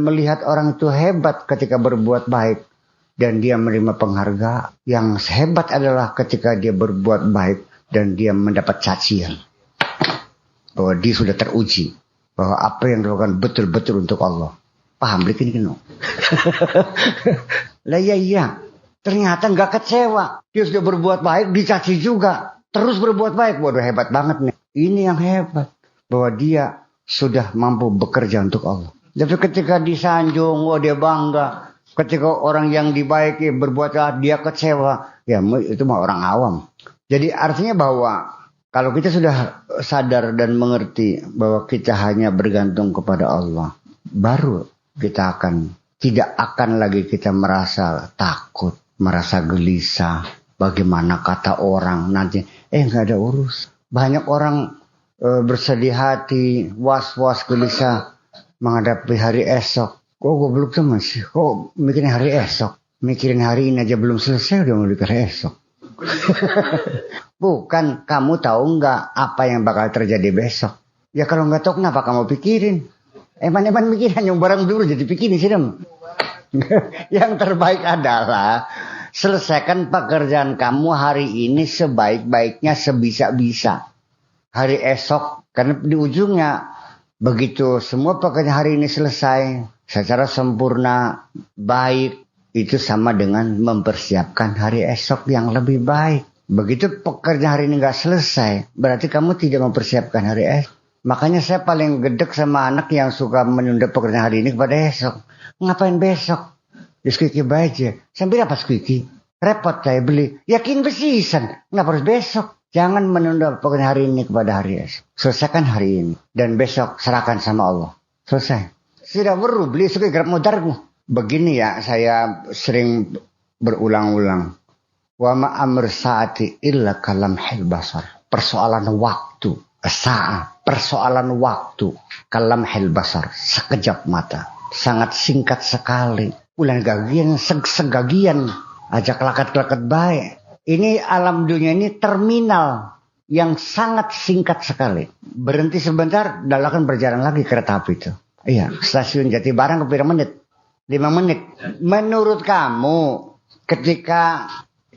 melihat orang itu hebat ketika berbuat baik dan dia menerima penghargaan. Yang hebat adalah ketika dia berbuat baik dan dia mendapat cacian bahwa dia sudah teruji. Bahwa apa yang dilakukan betul-betul untuk Allah. Paham bikin kino. Lah iya. Ternyata nggak kecewa. Dia sudah berbuat baik, dicaci juga. terus berbuat baik. Waduh, hebat banget nih. Ini yang hebat. Bahwa dia sudah mampu bekerja untuk Allah. Tapi ketika disanjung, dia bangga. Ketika orang yang dibaiki berbuat jahat, dia kecewa. Ya itu mah orang awam. Jadi artinya bahwa kalau kita sudah sadar dan mengerti bahwa kita hanya bergantung kepada Allah, baru kita tidak akan lagi kita merasa takut, merasa gelisah. Bagaimana kata orang nanti, nggak ada urus. Banyak orang bersedih hati, was-was, gelisah menghadapi hari esok. Kok goblok tuh masih? Kok mikirin hari esok? Mikirin hari ini aja belum selesai udah mau mikirin esok. Bukan, kamu tahu nggak apa yang bakal terjadi besok? Ya kalau nggak tahu kenapa kamu pikirin? Eman mikirin yang barang dulu jadi pikirin sih dong. Yang terbaik adalah selesaikan pekerjaan kamu hari ini sebaik-baiknya, sebisa-bisa. Hari esok, karena di ujungnya begitu semua pekerjaan hari ini selesai secara sempurna, baik, itu sama dengan mempersiapkan hari esok yang lebih baik. Begitu pekerjaan hari ini nggak selesai, berarti kamu tidak mempersiapkan hari esok. Makanya saya paling gedek sama anak yang suka menunda pekerjaan hari ini kepada esok. Ngapain besok? Ya squeaky aja. Sambil apa squeaky? Repot saya beli. Yakin besisan. Nggak harus besok. Jangan menunda pekerjaan hari ini kepada hari esok. Selesaikan hari ini. Dan besok serahkan sama Allah. Selesai. Tidak perlu beli squeaky grab modarmu. Begini ya, saya sering berulang-ulang. Wa ma amr saati illa kalamhil basar. Persoalan waktu. Persoalan waktu. Kalamhil basar. Sekejap mata. Sangat singkat sekali. Ulang gagian, segagian. Ajak lakat-lakat baik. Ini alam dunia ini terminal yang sangat singkat sekali. Berhenti sebentar, dalakan berjalan lagi kereta api itu. Iya, stasiun Jatibarang ke berapa menit? 5 menit. Menurut kamu ketika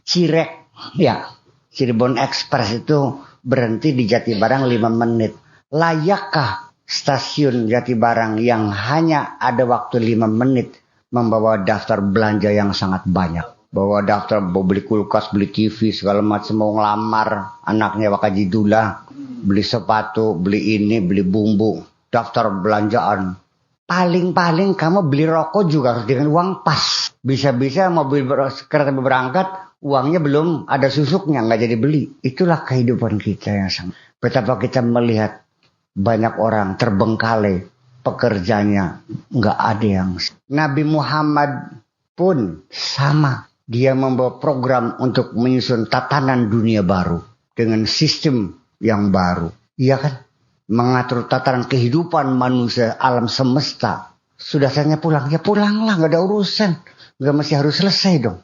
Cirebon Express itu berhenti di Jatibarang 5 menit. Layakkah stasiun Jatibarang yang hanya ada waktu 5 menit membawa daftar belanja yang sangat banyak? Bawa daftar, mau beli kulkas, beli TV, segala macam, mau ngelamar anaknya wakajidula, beli sepatu, beli ini, beli bumbu, daftar belanjaan. Paling-paling kamu beli rokok juga harus dengan uang pas. Bisa-bisa mobil kereta berangkat, uangnya belum ada susuknya, nggak jadi beli. Itulah kehidupan kita yang sangat. Betapa kita melihat banyak orang terbengkalai, pekerjanya nggak ada yang. Nabi Muhammad pun sama. Dia membawa program untuk menyusun tatanan dunia baru dengan sistem yang baru. Iya kan? Mengatur tatanan kehidupan manusia alam semesta. Sudah saatnya pulang, ya pulanglah, nggak ada urusan, nggak mesti harus selesai dong.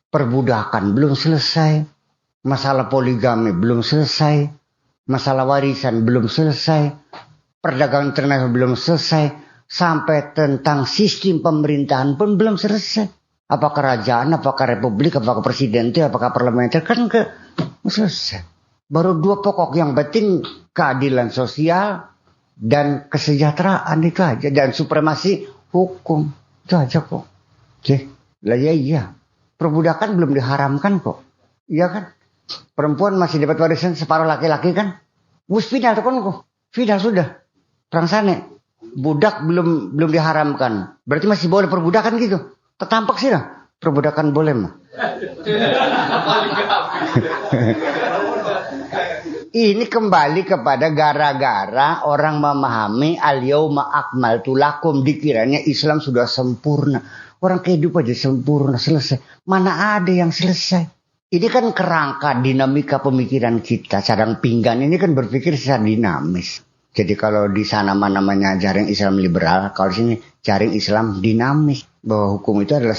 Perbudakan belum selesai, masalah poligami belum selesai, masalah warisan belum selesai, perdagangan internasional belum selesai, sampai tentang sistem pemerintahan pun belum selesai. Apakah kerajaan, apakah republik, apakah presiden, apakah parlementer, kan selesai. Baru 2 pokok yang penting, keadilan sosial dan kesejahteraan itu aja, dan supremasi hukum itu aja kok. Lah iya. Perbudakan belum diharamkan kok. Iya kan? Perempuan masih dapat warisan separuh laki-laki kan? Wus final tuh kan kok. Final sudah. Perang sana. Budak belum diharamkan. Berarti masih boleh perbudakan gitu. Tertampak sih lah. Perbudakan boleh mah. Ini kembali kepada gara-gara orang memahami al-yauma akmaltu lakum, dikiranya Islam sudah sempurna. Orang kehidupan aja sempurna, selesai. Mana ada yang selesai? Ini kan kerangka dinamika pemikiran kita. Cadang pinggan ini kan berpikir secara dinamis. Jadi kalau di sana namanya jaring Islam liberal, kalau di sini jaring Islam dinamis. Bahwa hukum itu adalah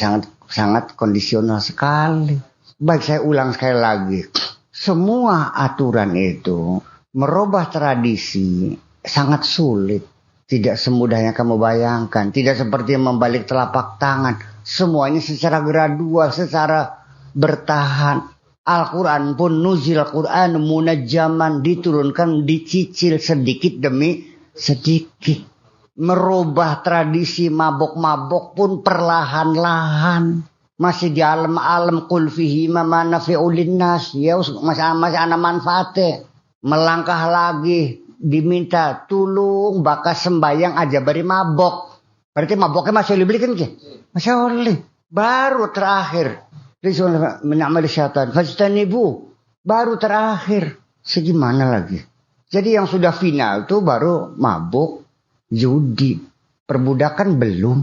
sangat kondisional sekali. Baik, saya ulang sekali lagi. Semua aturan itu merubah tradisi sangat sulit. Tidak semudah yang kamu bayangkan. Tidak seperti membalik telapak tangan. Semuanya secara gradual, secara bertahan. Al-Quran pun nuzil Quran munajjaman, diturunkan, dicicil sedikit demi sedikit. Merubah tradisi mabok-mabok pun perlahan-lahan. masih di alam-alam qul fihi ma manafi'ul linnas, ya masih ana manfaatnya. Melangkah lagi diminta tulung bakas sembayang aja bari mabok. Berarti maboknya masih oleh beli kan ke? Masih oleh. Baru terakhir. Rizwan menamali syaitan. Fajtanibu. Baru terakhir. Segimana lagi? Jadi yang sudah final tuh baru mabuk, judi, perbudakan belum.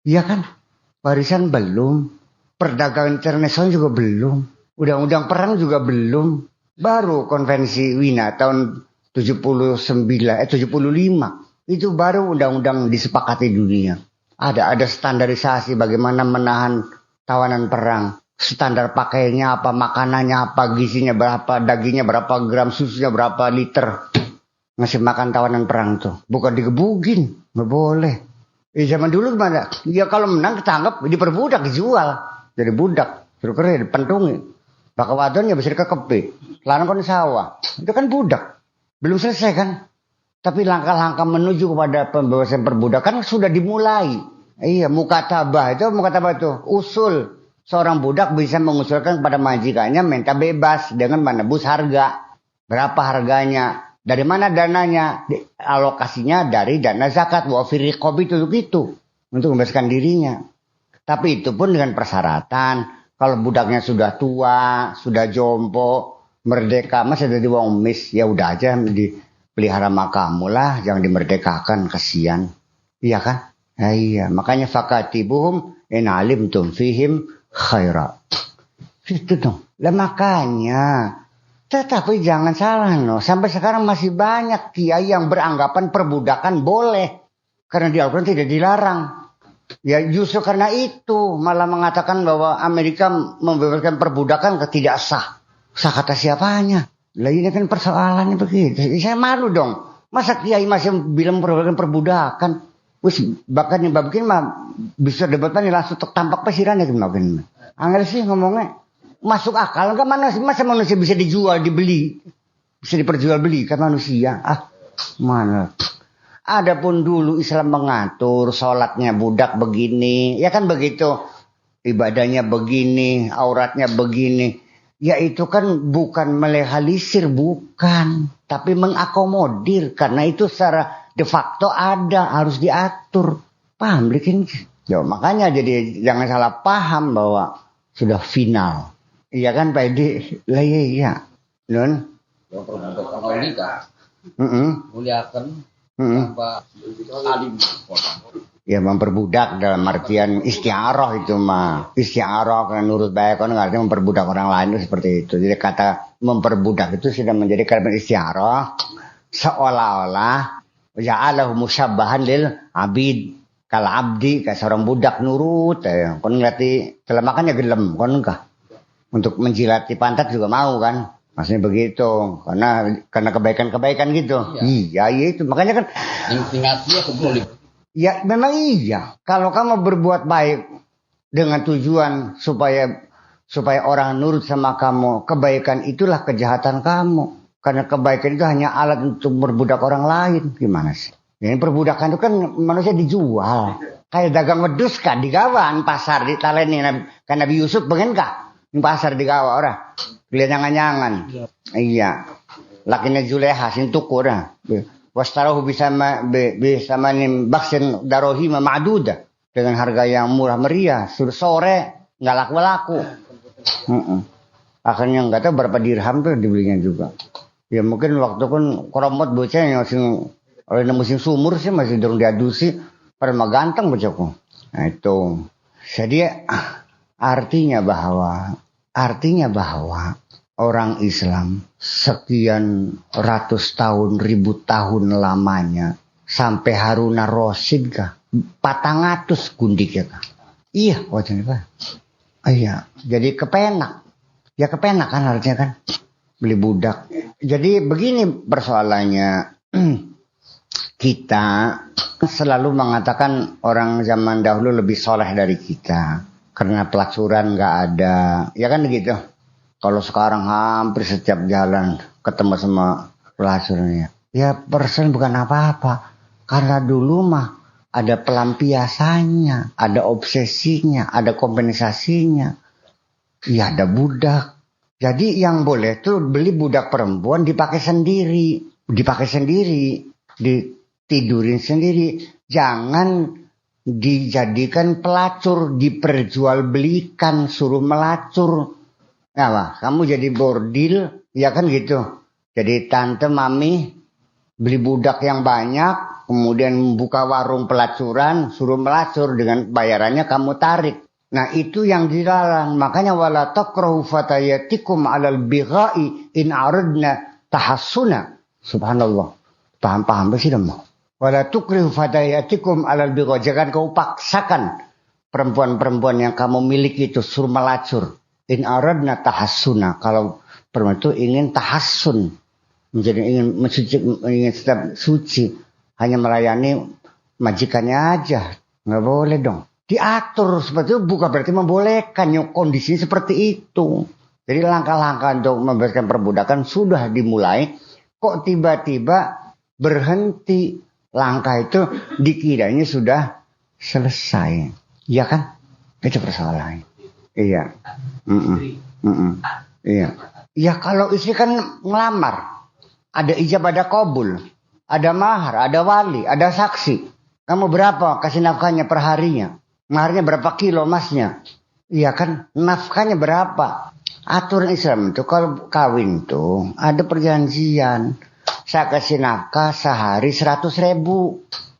Iya kan? Warisan belum. Perdagangan internasional juga belum. Undang-undang perang juga belum. Baru konvensi Wina tahun 75. Itu baru undang-undang disepakati dunia. Ada standarisasi bagaimana menahan tawanan perang. Standar pakainya apa, makanannya apa, gizinya berapa, dagingnya berapa gram, susunya berapa liter. Ngasih makan tawanan perang tuh. Bukan digebugin. Nggak boleh. Zaman dulu gimana? Ya kalau menang ketangkep, diperbudak, dijual. Jadi budak. Suruh keren, dipentungi. Baka wadonnya bisa dikekepi. Lanang kon sawah. Itu kan budak. Belum selesai kan? Tapi langkah-langkah menuju kepada pembebasan perbudakan sudah dimulai. Iya, mukatabah itu usul. Seorang budak bisa mengusulkan kepada majikannya minta bebas dengan menebus harga. Berapa harganya? Dari mana dananya? Alokasinya dari dana zakat. Wa firriqob itu gitu. Untuk membebaskan dirinya. Tapi itu pun dengan persyaratan. Kalau budaknya sudah tua, sudah jompo, merdeka, masih jadi wong mis, ya udah aja dipelihara sama kamu lah. Jangan dimerdekakan, kasihan. Iya kan? Ya, iya, makanya fakatibuhum in alimtum fihim khaira. Itu dong. Lah makanya. Tetapi jangan salah no. Sampai sekarang masih banyak kiai yang beranggapan perbudakan boleh. Karena di Al-Quran tidak dilarang. Ya justru karena itu malah mengatakan bahwa Amerika membebaskan perbudakan tidak sah. Sah kata siapanya? Lah ini kan persoalannya begitu. Saya malu dong. Masa kiai masih bilang perbudakan? Wis bahkan yang bikin mah bisa debatnya langsung tampak pesirannya gimana? Angel sih ngomongnya masuk akal enggak, masa manusia bisa dijual dibeli, bisa diperjualbelikan manusia? Mana? Adapun dulu Islam mengatur sholatnya budak begini, ya kan begitu, ibadahnya begini, auratnya begini, ya itu kan bukan melegalisir, bukan, tapi mengakomodir karena itu secara de facto ada, harus diatur. Paham bikin? Ya, makanya jadi jangan salah paham bahwa sudah final. Iya kan Pak Edi? Lah iya. Nun? Yang perbudakan Amerika. Muliakan apa alim. Ya memperbudak dalam artian istiaroh itu mah. Istiaroh karena nurut baik kan artinya memperbudak orang lain itu seperti itu. Jadi kata memperbudak itu sudah menjadi kalimat istiaroh seolah-olah ja'alahu musyabbahan lil abid, kal abdi kayak seorang budak nurut ya. Kon ngerti telemakannya gelem kon enggak. Untuk menjilati pantat juga mau kan? Maksudnya begitu. Karena kebaikan-kebaikan gitu. Iya itu. Makanya kan Intinya boleh. Ya memang iya. Kalau kamu berbuat baik dengan tujuan supaya orang nurut sama kamu, kebaikan itulah kejahatan kamu. Karena kebaikan itu hanya alat untuk berbudak orang lain. Gimana sih? Ini perbudakan itu kan manusia dijual. Kayak dagang wedus kan digawan pasar di taleni kan Nabi Yusuf pengen kah? Di pasar digawa ora. Lihat jangan-jangan. Iya. Lakinya Zuleha sin tukur ora. Wastarahu bisa manim baksin darohi ma'duda dengan harga yang murah meriah. Sore enggak laku-laku. Akhirnya enggak tahu berapa dirham tuh dibelinya juga. Ya mungkin waktu kan koromot bocah yang oleh musim sumur sih masih durung diadusi pada mah ganteng bocahku. Nah itu. Jadi artinya bahwa orang Islam sekian ratus tahun, ribu tahun lamanya sampai Harun ar-Rasyid kah? 400 gundik ya kah? Iya, wajahnya Pak. Iya, jadi kepenak. Ya kepenak kan artinya kan beli budak. Jadi begini persoalannya. Kita selalu mengatakan orang zaman dahulu lebih soleh dari kita. Karena pelacuran nggak ada. Ya kan gitu. Kalau sekarang hampir setiap jalan ketemu sama pelacurnya. Ya persen bukan apa-apa. Karena dulu mah ada pelampiasannya, ada obsesinya, ada kompensasinya. Ya ada budak. Jadi yang boleh tuh beli budak perempuan dipakai sendiri, ditidurin sendiri. Jangan dijadikan pelacur, diperjualbelikan, suruh melacur. Nah, wah, kamu jadi bordil, ya kan gitu. Jadi tante, mami beli budak yang banyak, kemudian buka warung pelacuran, suruh melacur, dengan bayarannya kamu tarik. Nah itu yang dilarang. Makanya wala takrahu fatayatikum 'alal bigha'i in aradna tahassuna. Subhanallah. Paham sih dong. Wala tukrihu fatayatikum 'alal bigha'i. Jangan kau paksakan perempuan-perempuan yang kamu miliki itu suruh melacur. In aradna tahassuna. Kalau perempuan itu ingin tahassun, menjadi ingin tetap suci, hanya melayani majikannya aja, nggak boleh dong. Diatur seperti itu bukan berarti membolehkan, kondisi seperti itu. Jadi langkah-langkah untuk membebaskan perbudakan sudah dimulai, kok tiba-tiba berhenti. Langkah itu dikiranya sudah selesai, ya kan? Itu persoalannya. Iya. Iya. Ya kalau istri kan ngelamar, ada ijab, ada qabul, ada mahar, ada wali, ada saksi. Kamu berapa kasih nafkahnya per harinya? Maharnya berapa kilo emasnya? Iya kan? Nafkahnya berapa? Aturan Islam itu kalau kawin tuh ada perjanjian. Saya kasih nafkah sehari 100.000.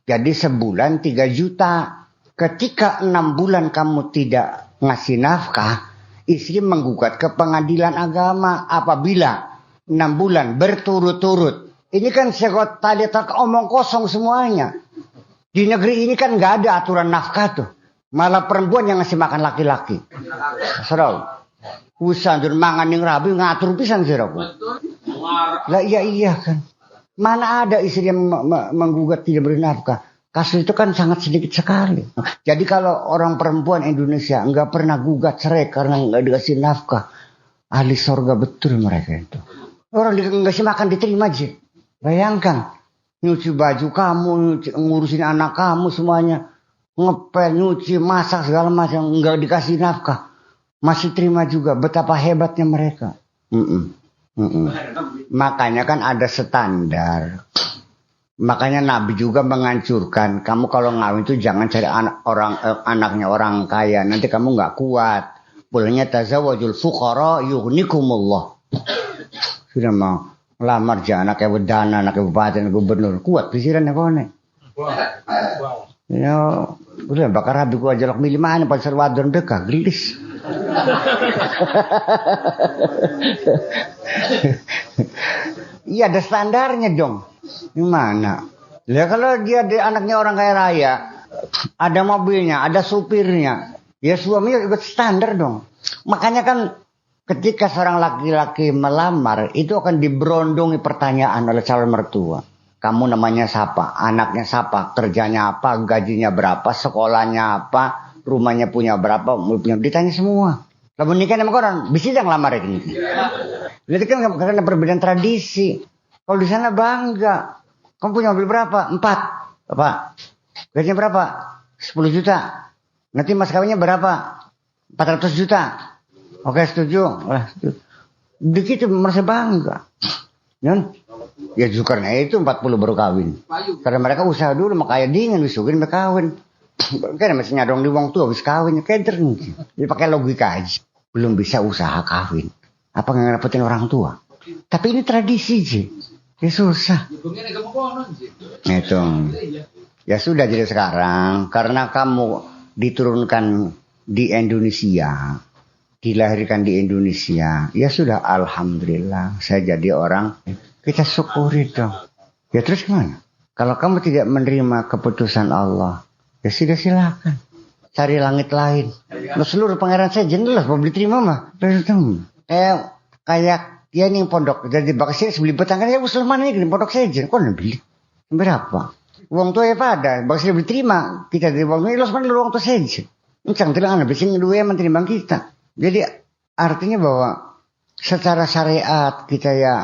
Jadi sebulan 3 juta. Ketika 6 bulan kamu tidak ngasih nafkah, istri menggugat ke pengadilan agama apabila 6 bulan berturut-turut. Ini kan tadi omong kosong semuanya. Di negeri ini kan nggak ada aturan nafkah tuh. Malah perempuan yang ngasih makan laki-laki. Serau. Usandur mangan yang rabi ngatur pisan serau. Lah iya kan. Mana ada istri yang menggugat tidak beri nafkah. Kasus itu kan sangat sedikit sekali. Jadi kalau orang perempuan Indonesia nggak pernah gugat cerai karena nggak dikasih nafkah, ahli sorga betul mereka itu. Orang dikasih makan diterima aja. Bayangkan, nyuci baju kamu, ngurusin anak kamu semuanya, ngepel, nyuci, masak segala macam, nggak dikasih nafkah, masih terima juga. Betapa hebatnya mereka. Makanya kan ada standar. Makanya Nabi juga menganjurkan kamu kalau ngawin itu jangan cari anaknya orang kaya, nanti kamu nggak kuat. Pulangnya tazawwajul fuqara yughnikumullah. Sudah mau lamar jangan anaknya wedana, anaknya bupati, anaknya gubernur, kuat pikirannya kone. Ya, udah bakar rabi ku aja lok milih mana pasar wadon deka gelis. Iya ada standarnya dong. Gimana? Ya kalau dia anaknya orang kaya raya, ada mobilnya, ada supirnya, ya suaminya ikut standar dong. Makanya kan ketika seorang laki-laki melamar itu akan diberondongi pertanyaan oleh calon mertua. Kamu namanya siapa? Anaknya siapa? Kerjanya apa? Gajinya berapa? Sekolahnya apa? Rumahnya punya berapa? Ditanya semua. Kalau nikah sama orang, bisa jangan lamar ini. Jadi kan karena perbedaan tradisi. Kalau di sana bangga. Kamu punya mobil berapa? 4. Apa? Gajinya berapa? 10 juta. Nanti mas kawinnya berapa? 400 juta. Oke, setuju. Begitu merasa bangga. Ya justru karena itu 40 baru kawin. Karena mereka usaha dulu, makanya dingin, wisukin mereka kawin. Kan masih nyadong di wong tua habis kawin. Keder nih. Jadi pakai logika aja. Belum bisa usaha kawin. Apa nggak ngerepotin orang tua? Tapi ini tradisi sih. Ya susah. Itu. Ya sudah jadi sekarang. Karena kamu diturunkan di Indonesia. Dilahirkan di Indonesia. Ya sudah alhamdulillah. Saya jadi orang. Kita syukuri dong. Ya terus gimana? Kalau kamu tidak menerima keputusan Allah. Ya sudah silakan. Cari langit lain. Seluruh pangeran saya jelas mau diterima mah. Kayak ya ini pondok. Jadi bakasnya sebeli betangkan ya Sulman ini pondok saya jen. Kok beli? Berapa? Uang tua ya pada. Bakasnya diterima. Kita dari uang ini Sulman uang tua saya jen. Encang telang biasanya dua menteri bang kita. Jadi artinya bahwa secara syariat kita ya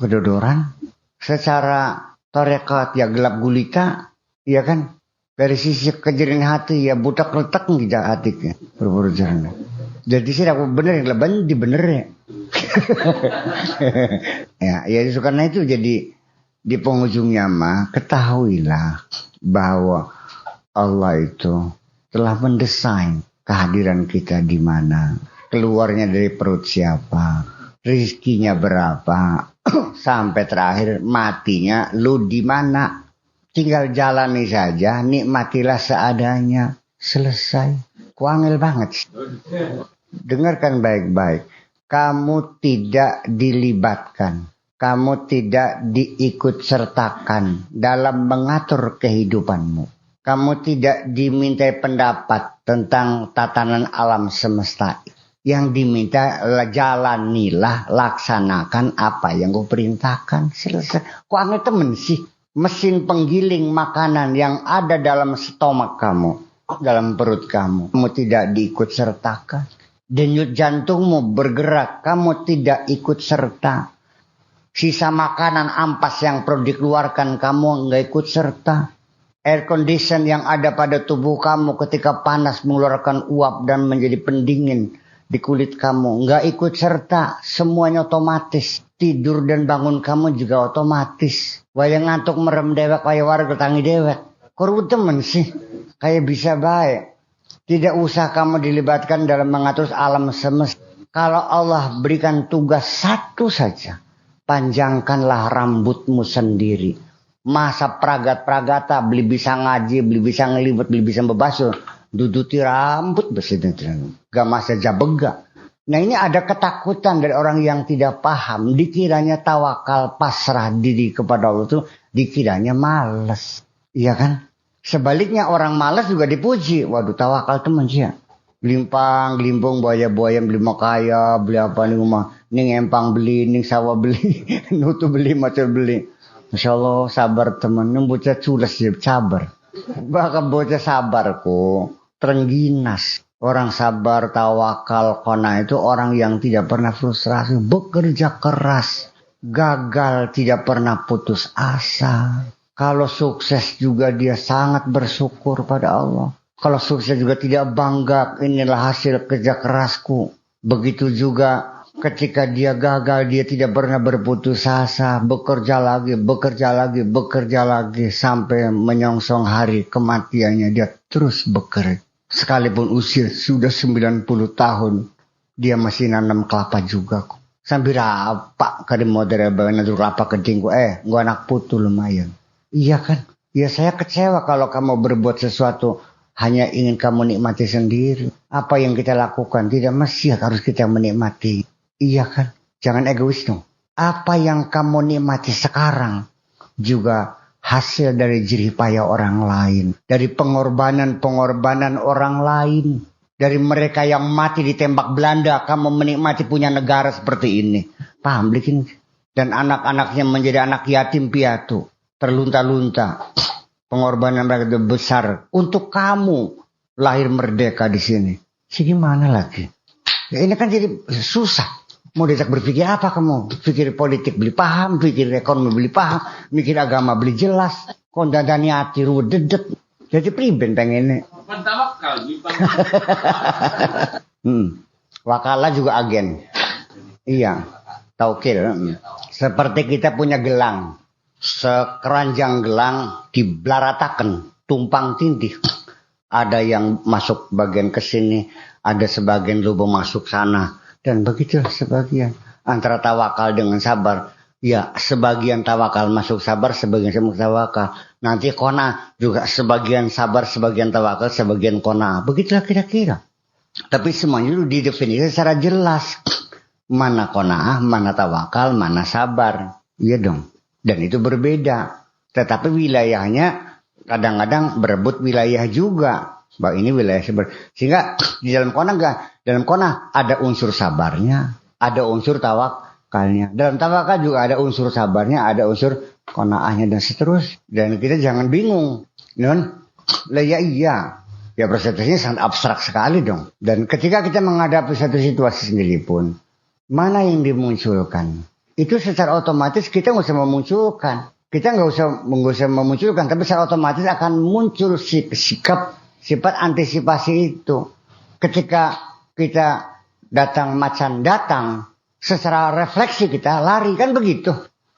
kedodoran. Secara tarekat ya gelap gulita. Iya kan? Dari sisi kejernih hati ya budak letak nggak hatinya berburu jernih. Jadi sih aku bener yang leban di bener ya. Ya karena itu jadi di penghujungnya mah ketahuilah bahwa Allah itu telah mendesain kehadiran kita di mana, keluarnya dari perut siapa, rizkinya berapa, sampai terakhir matinya lu di mana. Tinggal jalani saja, nikmatilah seadanya, selesai. Kuangel banget. Dengarkan baik-baik. Kamu tidak dilibatkan, kamu tidak diikut sertakan dalam mengatur kehidupanmu. Kamu tidak dimintai pendapat tentang tatanan alam semesta. Yang diminta jalanilah, laksanakan apa yang kau perintahkan, selesai. Kuangel temen sih. Mesin penggiling makanan yang ada dalam stomak kamu, dalam perut kamu tidak diikut sertakan. Denyut jantungmu bergerak, kamu tidak ikut serta. Sisa makanan ampas yang perlu dikeluarkan, kamu nggak ikut serta. Air condition yang ada pada tubuh kamu ketika panas mengeluarkan uap dan menjadi pendingin di kulit kamu, nggak ikut serta. Semuanya otomatis. Tidur dan bangun kamu juga otomatis. Wayang ngantuk merem dewek, wayang warga tangi dewek. Korut temen sih. Kayak bisa baik. Tidak usah kamu dilibatkan dalam mengatur alam semesta. Kalau Allah berikan tugas satu saja. Panjangkanlah rambutmu sendiri. Masa pragat-pragata, beli bisa ngaji, beli bisa ngelibet, beli bisa bebasuh. Duduti rambut bersih. Gak masa jabega. Nah ini ada ketakutan dari orang yang tidak paham. Dikiranya tawakal pasrah diri kepada Allah itu dikiranya malas. Iya kan? Sebaliknya orang malas juga dipuji. Waduh tawakal teman sih ya. Gelimpang, gelimpung, buaya-buaya beli makaya, beli apa nih rumah. Ning empang beli, ning sawah beli, nutu beli, macam beli. Masya Allah sabar teman. Ini bocah culas ya, sabar. Bahkan bocah sabar kok. Terengginas. Orang sabar, tawakal, qona itu orang yang tidak pernah frustrasi, bekerja keras, gagal, tidak pernah putus asa. Kalau sukses juga dia sangat bersyukur pada Allah. Kalau sukses juga tidak bangga, inilah hasil kerja kerasku. Begitu juga ketika dia gagal, dia tidak pernah berputus asa, bekerja lagi, sampai menyongsong hari kematiannya dia terus bekerja. Sekalipun usia sudah 90 tahun, dia masih nanam kelapa juga kok. Sambil apa kali modern banget kelapa kedingku. Gua anak putu lumayan. Iya kan? Ya saya kecewa kalau kamu berbuat sesuatu hanya ingin kamu nikmati sendiri. Apa yang kita lakukan tidak mesti harus kita menikmati. Iya kan? Jangan egois dong. Apa yang kamu nikmati sekarang juga hasil dari jerih payah orang lain. Dari pengorbanan orang lain. Dari mereka yang mati ditembak Belanda. Kamu menikmati punya negara seperti ini. Paham? Dan anak-anaknya menjadi anak yatim piatu. Terlunta-lunta. Pengorbanan mereka itu besar. Untuk kamu lahir merdeka di sini. Gimana lagi? Ya ini kan jadi susah. Mau diajak berpikir apa kamu? Pikir politik beli paham, pikir ekonomi beli paham, mikir agama beli jelas. Kondandani hati rudedet. Jadi priben pengennya. Wakala juga agen. Iya. Taukil. Seperti kita punya gelang. Sekeranjang gelang dibelaratakan. Tumpang tindih. Ada yang masuk bagian ke sini. Ada sebagian lubang masuk sana. Dan begitulah sebagian. Antara tawakal dengan sabar. Ya sebagian tawakal masuk sabar. Sebagian masuk tawakal. Nanti qona juga sebagian sabar. Sebagian tawakal. Sebagian qona. Begitulah kira-kira. Tapi semuanya itu didefinisi secara jelas. Mana qona, mana tawakal, mana sabar. Iya dong. Dan itu berbeda. Tetapi wilayahnya kadang-kadang berebut wilayah juga. Bahwa ini wilayah sabar. Sehingga di dalam qona dalam qona ada unsur sabarnya, ada unsur tawakalnya. Dalam tawakal juga ada unsur sabarnya, ada unsur qanaahnya dan seterusnya. Dan kita jangan bingung. Iya. Ya persepsinya sangat abstrak sekali dong. Dan ketika kita menghadapi satu situasi sendiri pun, mana yang dimunculkan? Itu secara otomatis kita nggak usah memunculkan. kita nggak usah memunculkan, tapi secara otomatis akan muncul sikap sifat antisipasi itu. Ketika kita macan datang, secara refleksi kita lari, kan begitu.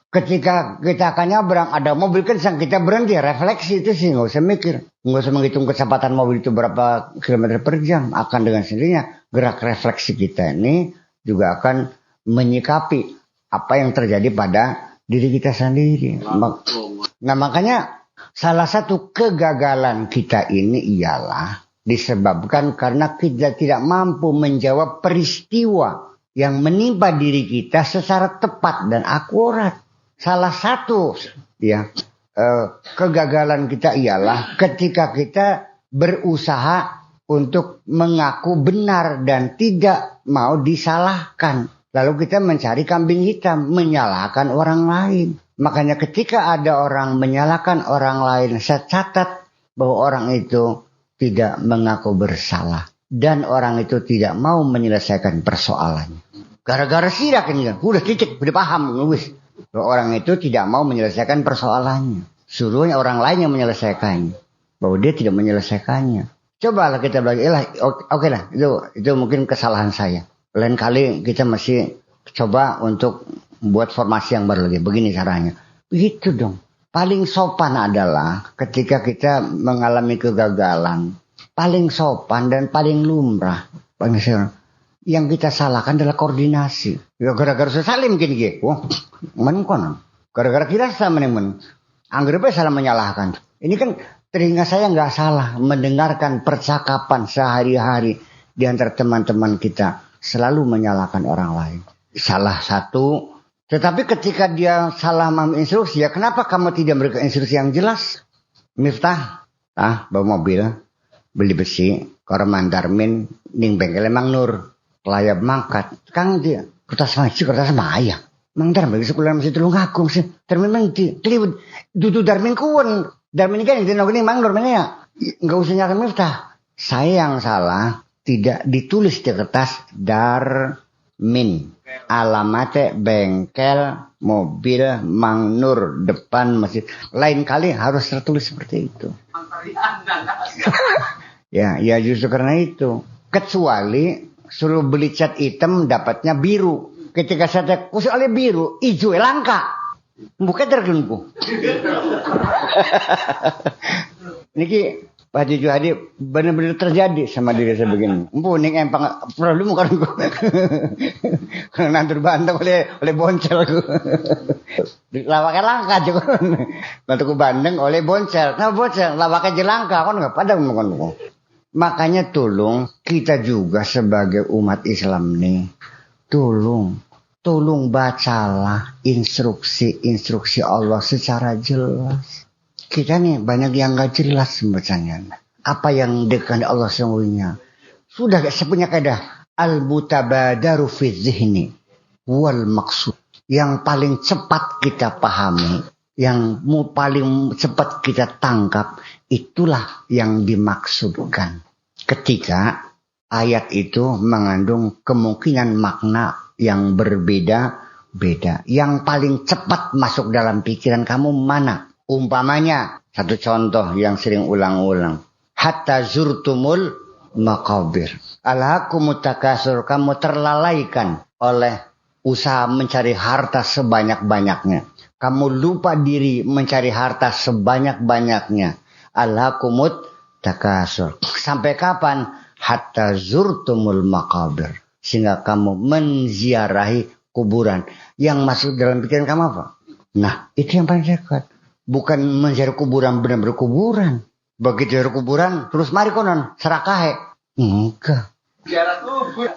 Ketika kita akan nyabrang, ada mobil kencang, kita berhenti, refleksi itu sih nggak usah mikir, nggak usah menghitung kecepatan mobil itu berapa kilometer per jam. Akan dengan sendirinya gerak refleksi kita ini juga akan menyikapi apa yang terjadi pada diri kita sendiri. Nah makanya salah satu kegagalan kita ini ialah disebabkan karena kita tidak mampu menjawab peristiwa yang menimpa diri kita secara tepat dan akurat. Salah satu kegagalan kita ialah ketika kita berusaha untuk mengaku benar dan tidak mau disalahkan. Lalu kita mencari kambing hitam, menyalahkan orang lain. Makanya ketika ada orang menyalahkan orang lain, saya catat bahwa orang itu tidak mengaku bersalah. Dan orang itu tidak mau menyelesaikan persoalannya. Gara-gara sirak ini kan, udah titik, udah paham. Bahwa orang itu tidak mau menyelesaikan persoalannya. Suruhnya orang lain yang menyelesaikannya. Bahwa dia tidak menyelesaikannya. Cobalah kita belajar. Oke lah, itu mungkin kesalahan saya. Lain kali kita masih coba untuk buat formasi yang baru lagi. Begini caranya. Begitu dong. Paling sopan adalah ketika kita mengalami kegagalan. Paling sopan dan paling lumrah. Yang kita salahkan adalah koordinasi. Ya gara-gara salim gini. Gara-gara kita sama nih. Anggapnya salah menyalahkan. Ini kan telinga saya nggak salah mendengarkan percakapan sehari-hari di antara teman-teman kita. Selalu menyalahkan orang lain. Salah satu. Tetapi ketika dia salah menginstruksi, ya kenapa kamu tidak memberikan instruksi yang jelas? Miftah, bawa mobil, beli besi, korman darmin, ning bengkel emang nur, layap mangkat. Kang dia, kertas maya. Mang darmin bagi sekolah masih tulung aku sih. Darmin mang kelibut, dudu darmin kuwen. Darmin kan itu nongkrong mang nur mana ya? Nggak usah nyalakan Miftah. Saya yang salah. Tidak ditulis di kertas Darmin. Alamatnya bengkel mobil Mang Nur depan masjid. Lain kali harus tertulis seperti itu. ya justru karena itu. Kecuali suruh beli cat hitam dapatnya biru. Ketika saya kusualnya biru, hijau langka. Bukan tergenggu. Niki Pak Juju Hadi benar-benar terjadi sama diri saya begini. Ning empang problem kan gue. Karena nantur Bandung oleh boncel gue. Lawaknya langka juga. Nantur Bandung oleh boncel. Nah boncel lawaknya jelangka kan nggak pada ngomong. Makanya tolong kita juga sebagai umat Islam nih. Tolong bacalah instruksi Allah secara jelas. Kita nih banyak yang gak jelas membacanya. Apa yang dikehendaki Allah sesungguhnya. Sudah sepunya kaidah. Al-mutabadaru fi dzihni wal maksud. Yang paling cepat kita pahami. Yang paling cepat kita tangkap. Itulah yang dimaksudkan. Ketika ayat itu mengandung kemungkinan makna yang berbeda-beda. Yang paling cepat masuk dalam pikiran kamu mana? Umpamanya, satu contoh yang sering ulang-ulang. Hatta zurtumul maqabir. Alhaakumut takasur. Kamu terlalaikan oleh usaha mencari harta sebanyak-banyaknya. Kamu lupa diri mencari harta sebanyak-banyaknya. Alhaakumut takasur. Sampai kapan? Hatta zurtumul maqabir. Sehingga kamu menziarahi kuburan. Yang masuk dalam pikiran kamu apa? Nah, itu yang paling dekat. Bukan mencari kuburan benar-benar kuburan. Begitu dari kuburan, terus mari konon, serakahe. Enggak. Ziarah kubur.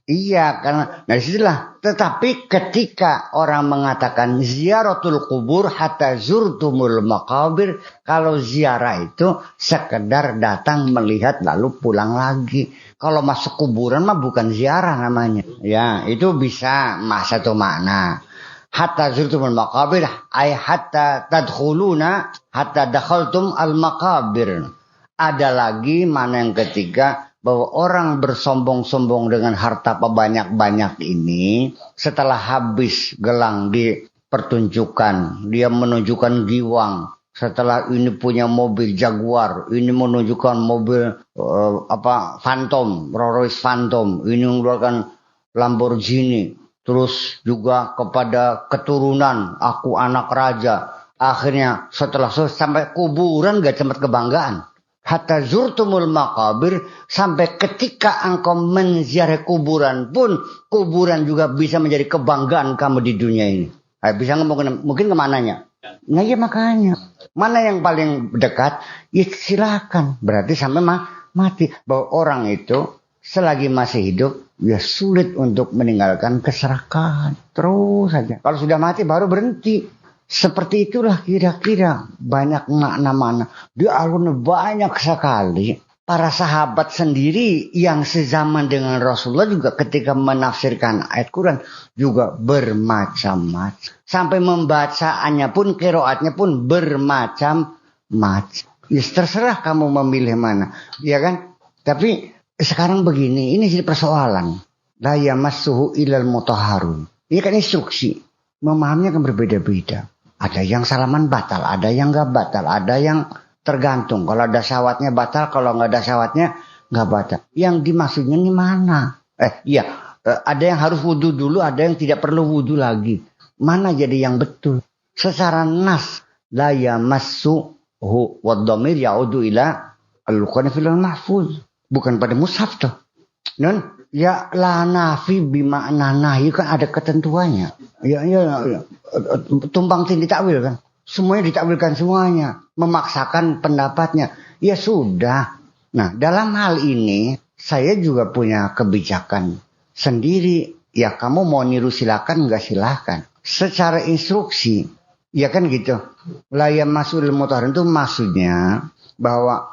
Iya, karena dari situlah. Tetapi ketika orang mengatakan ziaratul kubur hatta zurtumul maqabir, kalau ziarah itu sekedar datang melihat lalu pulang lagi. Kalau masuk kuburan mah bukan ziarah namanya. Ya, itu bisa satu makna. Hatta zurtumul maqabir ay hatta tadkhuluna hatta dakhaltum al maqabir. Ada lagi mana yang ketiga bahwa orang bersombong-sombong dengan harta banyak-banyak ini, setelah habis gelang di pertunjukan, dia menunjukkan giwang. Setelah ini punya mobil Jaguar, ini menunjukkan mobil Phantom, Rolls Royce Phantom, ini mengeluarkan Lamborghini. Terus juga kepada keturunan, aku anak raja. Akhirnya setelah sampai kuburan gak cepat kebanggaan. Hatta zurtumul maqabir, sampai ketika engkau menziarahi kuburan pun, kuburan juga bisa menjadi kebanggaan kamu di dunia ini. Bisa mungkin kemananya? Nah ya makanya, mana yang paling dekat, ya silakan. Berarti sampai mati. Bahwa orang itu selagi masih hidup, ya sulit untuk meninggalkan keserakahan. Terus saja. Kalau sudah mati baru berhenti. Seperti itulah kira-kira banyak makna-makna. Di Al-Quran banyak sekali. Para sahabat sendiri yang sezaman dengan Rasulullah juga ketika menafsirkan ayat Quran juga bermacam-macam. Sampai membacaannya pun, qiraatnya pun bermacam-macam. Ya terserah kamu memilih mana. Ya kan? Tapi sekarang begini, ini jadi persoalan. La yamassuhu ilal mutahharun. Ini kan instruksi. Memahaminya kan berbeda-beda. Ada yang salaman batal, ada yang enggak batal, ada yang tergantung. Kalau ada syahwatnya batal, kalau enggak ada syahwatnya enggak batal. Yang dimaksudnya ini mana? Ada yang harus wudu dulu, ada yang tidak perlu wudu lagi. Mana jadi yang betul? Secara nas, la yamassuhu wad-dhamir ya'udu ila al-Qur'an fil mahfuz. Bukan pada mushaf tuh. Non, ya la nafi bimakna nahi kan ada ketentuannya. Ya. Tumpang tindih takwil kan. Semuanya ditakwilkan semuanya. Memaksakan pendapatnya. Ya sudah. Nah, dalam hal ini saya juga punya kebijakan sendiri. Ya kamu mau niru silakan, enggak silakan. Secara instruksi, ya kan gitu. La yamassul mutahharun itu maksudnya bahwa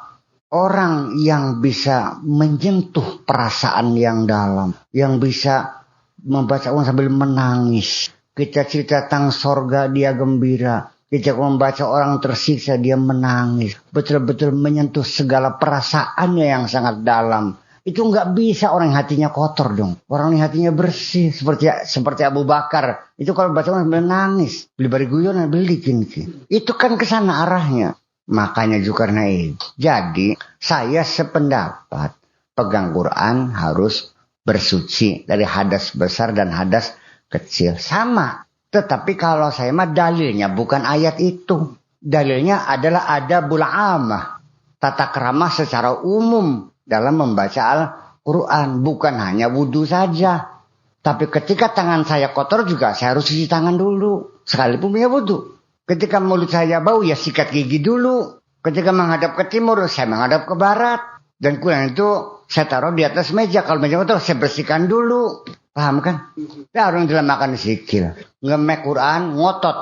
orang yang bisa menyentuh perasaan yang dalam, yang bisa membaca Quran sambil menangis. Kita cerita tentang sorga dia gembira. Kita membaca orang tersiksa dia menangis. Betul-betul menyentuh segala perasaannya yang sangat dalam. Itu nggak bisa orang yang hatinya kotor dong. Orang yang hatinya bersih seperti Abu Bakar. Itu kalau baca Quran sambil nangis, beli bari guyon, beli kinki. Itu kan kesana arahnya. Makanya juga karena itu. Jadi saya sependapat pegang Quran harus bersuci dari hadas besar dan hadas kecil. Sama. Tetapi kalau saya mah dalilnya bukan ayat itu. Dalilnya adalah adabul amah. Tata krama secara umum dalam membaca Al-Quran. Bukan hanya wudhu saja. Tapi ketika tangan saya kotor juga saya harus cuci tangan dulu. Sekalipun punya wudhu. Ketika mulut saya bau ya sikat gigi dulu. Ketika menghadap ke timur saya menghadap ke barat. Dan Quran itu saya taruh di atas meja. Kalau meja kotor saya bersihkan dulu. Paham kan? Ya orang dalam makan sikil. Ngemek Quran ngotot.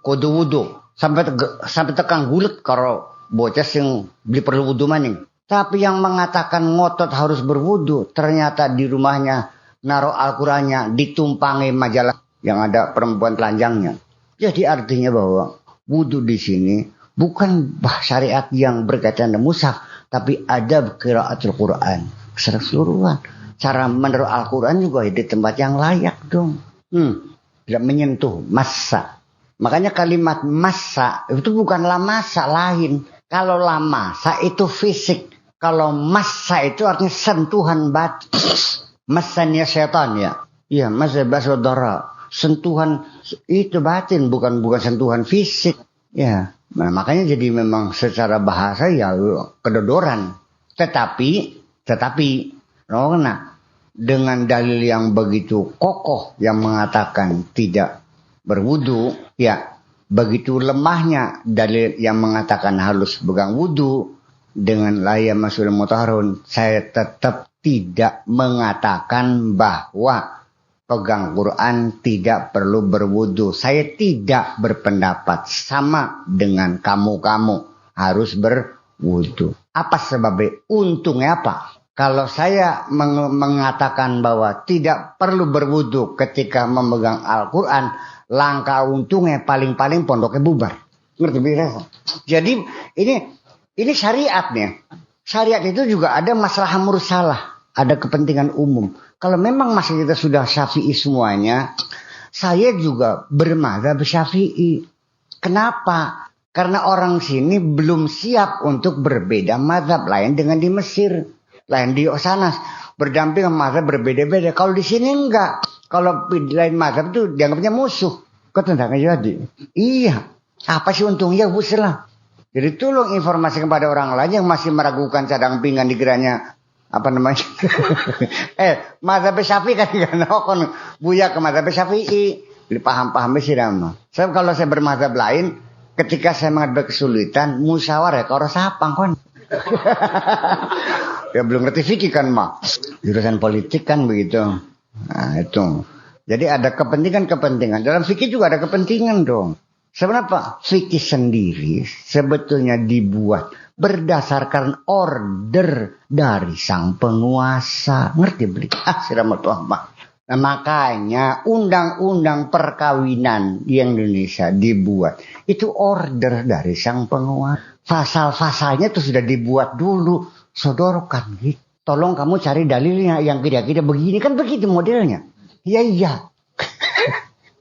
Kudu wudhu. Sampai tekan gulet kalau bocah yang beli perlu wudhu maning. Tapi yang mengatakan ngotot harus berwudhu. Ternyata di rumahnya naruh Al-Qurannya ditumpangi majalah yang ada perempuan telanjangnya. Jadi artinya bahwa wudhu di sini bukan syariat yang berkaitan dengan mushaf, tapi adab qiraatul Quran secara keseluruhan. Cara menaruh Al-Quran juga di tempat yang layak dong. Tidak menyentuh massa. Makanya kalimat massa itu bukanlah massa lain. Kalau massa itu fisik. Kalau massa itu artinya sentuhan batin. Massanya setan ya. Iya, massa basodara. Sentuhan itu batin, bukan sentuhan fisik. Ya, nah, makanya jadi memang secara bahasa ya kedodoran. Tetapi, dengan dalil yang begitu kokoh yang mengatakan tidak berwudu, ya begitu lemahnya dalil yang mengatakan harus pegang wudu dengan la yamassul mutahharun, saya tetap tidak mengatakan bahwa pegang Quran tidak perlu berwudu. Saya tidak berpendapat sama dengan kamu harus berwudu. Apa sebabnya? Untungnya apa? Kalau saya mengatakan bahwa tidak perlu berwudu ketika memegang Al-Quran, langkah untungnya paling-paling pondoknya bubar. Ngerti bisa? Jadi ini syariatnya. Syariat itu juga ada masalah mursalah, ada kepentingan umum. Kalau memang masa kita sudah Syafi'i semuanya, saya juga bermadzhab Syafi'i. Kenapa? Karena orang sini belum siap untuk berbeda mazhab, lain dengan di Mesir, lain di sana berdamping sama mazhab berbeda-beda. Kalau di sini enggak. Kalau lain mazhab itu dianggapnya musuh. Kok tidak jadi? Iya. Apa sih untungnya buslah. Jadi tolong informasi kepada orang lain yang masih meragukan cadang pinggan dikiranya apa namanya? Mazhab Syafi'i kan buya ke mazhab Syafi'i. Paham-paham sih nama. Sebab kalau saya bermazhab lain, ketika saya menghadapi kesulitan, musyawarah kalau sapang kon. Ya belum ngerti fikih kan mak. Jurusan politik kan begitu. Nah itu. Jadi ada kepentingan-kepentingan. Dalam fikih juga ada kepentingan dong. Sebenarnya fikih sendiri sebetulnya dibuat berdasarkan order dari sang penguasa. Ngerti beli? Siramat Tuhan. Nah, makanya undang-undang perkawinan di Indonesia dibuat. Itu order dari sang penguasa. Pasal-pasalnya itu sudah dibuat dulu. Sodorkan gitu. Tolong kamu cari dalilnya yang kira-kira begini. Kan begitu modelnya. Iya.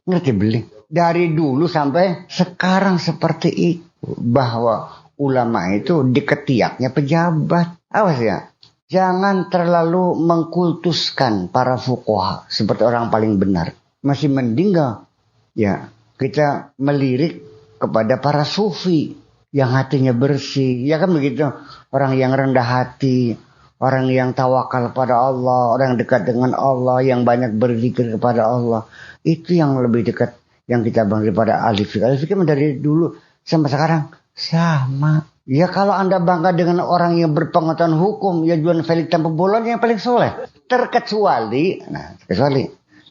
Ngerti beli? Dari dulu sampai sekarang seperti itu. Bahwa ulama itu diketiaknya pejabat. Awas ya. Jangan terlalu mengkultuskan para fuqaha seperti orang paling benar. Masih mending ya kita melirik kepada para sufi yang hatinya bersih. Ya kan begitu. Orang yang rendah hati, orang yang tawakal pada Allah, orang yang dekat dengan Allah, yang banyak berzikir kepada Allah. Itu yang lebih dekat yang kita bangga daripada ahli fikih. Ahli fikih dari dulu sampai sekarang sama. Ya kalau Anda bangga dengan orang yang berpengetahuan hukum, ya jual felix tanpa bolon yang paling soleh. Terkecuali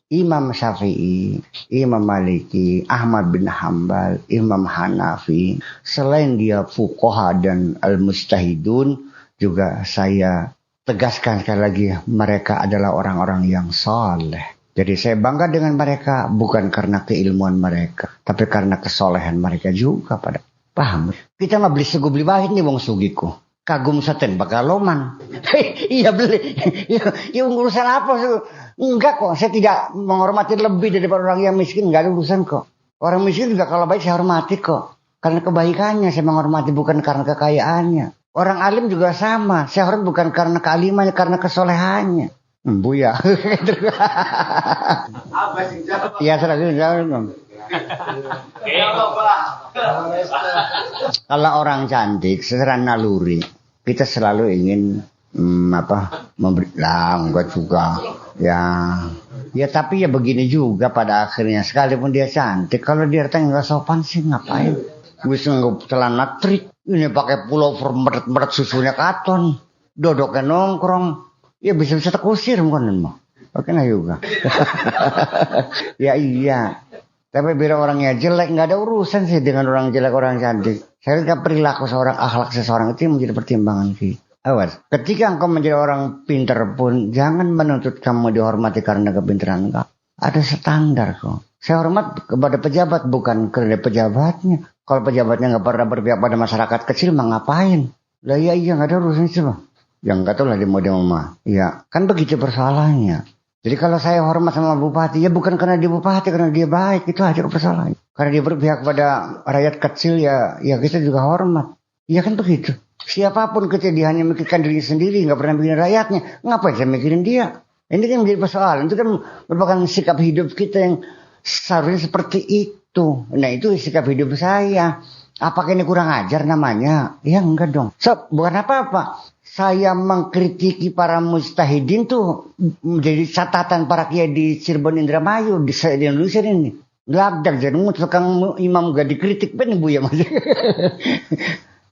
Imam Syafi'i, Imam Maliki, Ahmad bin Hambal, Imam Hanafi. Selain dia fuqaha dan al-mustahidun, juga saya tegaskan sekali lagi, mereka adalah orang-orang yang soleh. Jadi saya bangga dengan mereka bukan karena keilmuan mereka, tapi karena kesolehan mereka juga pada. Paham? Kita mah beli sego beli bahit nih wong sugiku. Kagum saten bakal loman. Iya beli. Ya urusan apa sih? Enggak kok. Saya tidak menghormati lebih daripada orang yang miskin. Enggak ada urusan kok. Orang miskin juga kalau baik saya hormati kok. Karena kebaikannya saya menghormati bukan karena kekayaannya. Orang alim juga sama. Saya hormat bukan karena kealimannya, karena kesolehannya. Buya. Apa sih jawab? Iya seragam jawab. Kalau orang cantik secara naluri kita selalu ingin memberi enggak juga ya tapi ya begini juga pada akhirnya sekalipun dia cantik kalau dia nggak sopan sih ngapain wis nggak celana trik ini pakai pullover meret susunya katon dodoknya nongkrong ya bisa terkusir mungkin mah oke nah juga. Ya iya. Tapi bila orangnya jelek, nggak ada urusan sih dengan orang jelek, orang cantik. Saya lihat perilaku seorang, akhlak seseorang itu menjadi pertimbangan sih. Awas, ketika engkau menjadi orang pintar pun, jangan menuntut kamu dihormati karena kepintaran engkau. Ada standar kok. Saya hormat kepada pejabat, bukan karena pejabatnya. Kalau pejabatnya nggak pernah berpihak pada masyarakat kecil, mah ngapain? Lah iya, nggak ada urusan itu. Yang nggak tahu lah di model mama. Ya, kan begitu persoalannya. Jadi kalau saya hormat sama bupati, ya bukan karena dia bupati, karena dia baik, itu aja persoalannya. Karena dia berpihak pada rakyat kecil, ya kita juga hormat. Ya kan begitu. Siapapun kita dia hanya memikirkan diri sendiri, nggak pernah mikirin rakyatnya. Ngapain saya mikirin dia? Ini kan menjadi persoalan. Itu kan merupakan sikap hidup kita yang seharusnya seperti itu. Nah itu sikap hidup saya. Apakah ini kurang ajar namanya? Ya enggak dong. Bukan apa-apa. Saya mengkritiki para mujtahidin tuh menjadi catatan para kiai di Cirebon Indramayu di Indonesia ini. Gelagdak jadi tukang imam gak dikritik ben Bu ya Mas.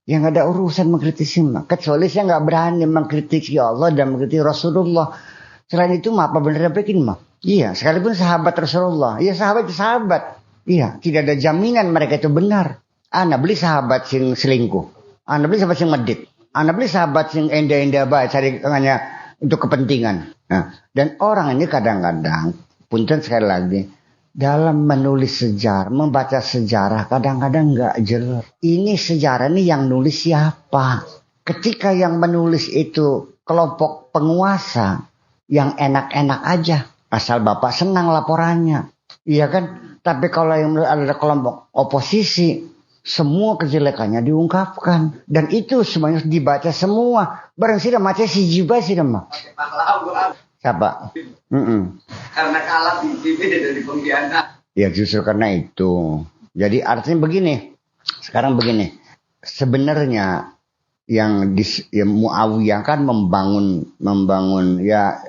Yang ada urusan mengkritisi mah. Kecuali saya nggak berani mengkritiki Allah dan mengkritiki Rasulullah. Selain itu mah apa benar bikin mah? Iya, sekalipun sahabat Rasulullah. Iya sahabat itu sahabat. Iya, tidak ada jaminan mereka itu benar. Ana beli sahabat sing selingkuh. Ana beli sahabat sing medit. Anda beli sahabat yang endah-endah baik cari hanya untuk kepentingan. Nah, dan orang ini kadang-kadang, punten sekali lagi, dalam menulis sejarah, membaca sejarah kadang-kadang nggak jelas. Ini sejarah ini yang nulis siapa? ketika yang menulis itu kelompok penguasa, yang enak-enak aja, asal Bapak senang laporannya. Iya kan? Tapi kalau yang ada kelompok oposisi, semua kejelekannya diungkapkan. Dan itu semuanya dibaca semua. Barang sih maca si jiba sih mah. Siapa? Karena kalah di TV dari pengkhianat. Ya justru karena itu. Jadi artinya begini. Sekarang begini. Sebenarnya yang Muawiyah kan membangun ya.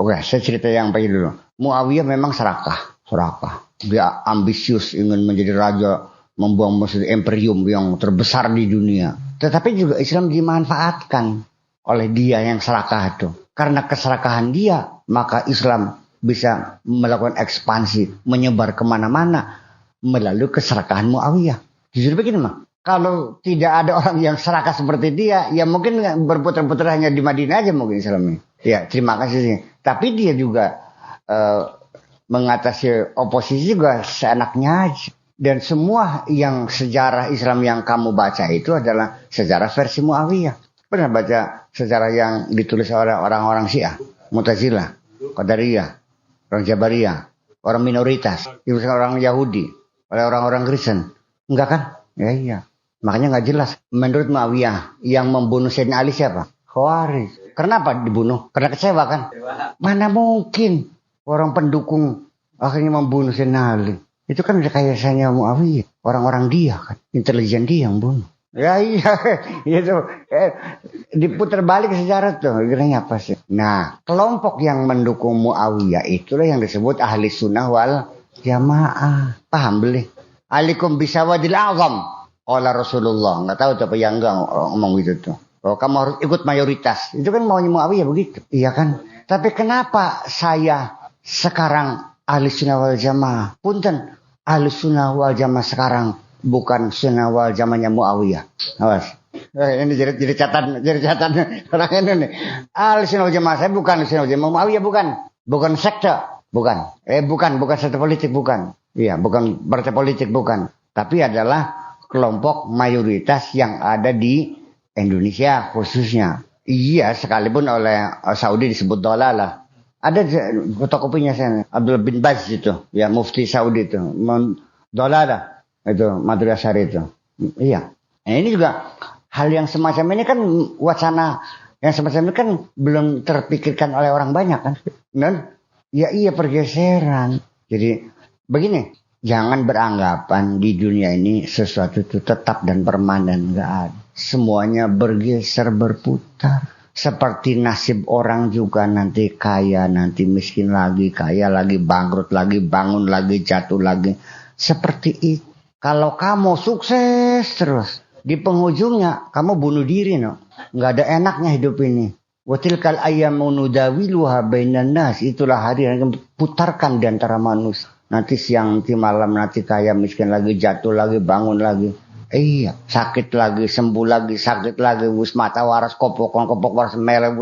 Oke, saya cerita yang pagi dulu. Muawiyah memang serakah. Dia ambisius ingin menjadi raja, membuang imperium yang terbesar di dunia. Tetapi juga Islam dimanfaatkan oleh dia yang serakah itu. Karena keserakahan dia, maka Islam bisa melakukan ekspansi, menyebar kemana-mana melalui keserakahan Muawiyah. Jujur begini mah, kalau tidak ada orang yang serakah seperti dia, ya mungkin berputar-putar hanya di Madinah aja mungkin Islamnya. Ya, terima kasih sih. Tapi dia juga mengatasi oposisi juga seenaknya aja. Dan semua yang sejarah Islam yang kamu baca itu adalah sejarah versi Muawiyah. Pernah baca sejarah yang ditulis oleh orang-orang Syiah, Mu'tazilah, Qadariyah, orang Jabariyah, orang minoritas, ditulis orang Yahudi, oleh orang-orang Kristen. Enggak kan? Ya iya. Makanya nggak jelas. Menurut Muawiyah yang membunuh Sayyidina Ali siapa? Khawarij. Kenapa dibunuh? Karena kecewa kan? Mana mungkin orang pendukung akhirnya membunuh Sayyidina Ali. Itu kan rekayasanya Muawiyah. Orang-orang dia kan. Intelijen dia yang bunuh. Ya iya. Itu. Diputar balik sejarah tuh. Kira-kira apa sih? Nah, kelompok yang mendukung Muawiyah itulah yang disebut ahli sunnah wal jamaah. Paham beli? Alikum bisawadil azam. Oleh Rasulullah. Nggak tahu apa yang enggak ngomong gitu tuh. Oh, kamu harus ikut mayoritas. Itu kan maunya Muawiyah begitu. Iya kan? Tapi kenapa saya sekarang ahli sunnah wal jamaah? Punten, ahli sunnah wal jamaah sekarang bukan sunnah wal jamaahnya Muawiyah. Awas. Ini jadi catatan orang ini nih. Ahli sunnah wal jamaah saya bukan ahli sunnah wal jamaah Muawiyah bukan sekte, bukan sekte politik bukan. Iya, bukan partai politik bukan. Tapi adalah kelompok mayoritas yang ada di Indonesia khususnya. Iya, sekalipun oleh Saudi disebut dolalah. Ada fotokopinya saya, Abdul bin Baz itu, ya mufti Saudi itu, dolalah itu madrasah itu. Iya. Nah, ini juga hal yang semacam ini kan wacana yang semacam ini kan belum terpikirkan oleh orang banyak kan. Dan ya iya pergeseran. Jadi begini. Jangan beranggapan di dunia ini sesuatu itu tetap dan permanen. Enggak ada. Semuanya bergeser, berputar. Seperti nasib orang juga nanti kaya, nanti miskin lagi, kaya lagi, bangkrut lagi, bangun lagi, jatuh lagi. Seperti itu. Kalau kamu sukses terus, di penghujungnya kamu bunuh diri. No? Enggak ada enaknya hidup ini. Watilkal ayyamu nudawiluha bainan nas. Itulah hari yang putarkan di antara manusia. Nanti siang, nanti malam, nanti kaya, miskin lagi, jatuh lagi, bangun lagi. Iya, sakit lagi, sembuh lagi, sakit lagi. Wis mata waras, kopok waras, melek.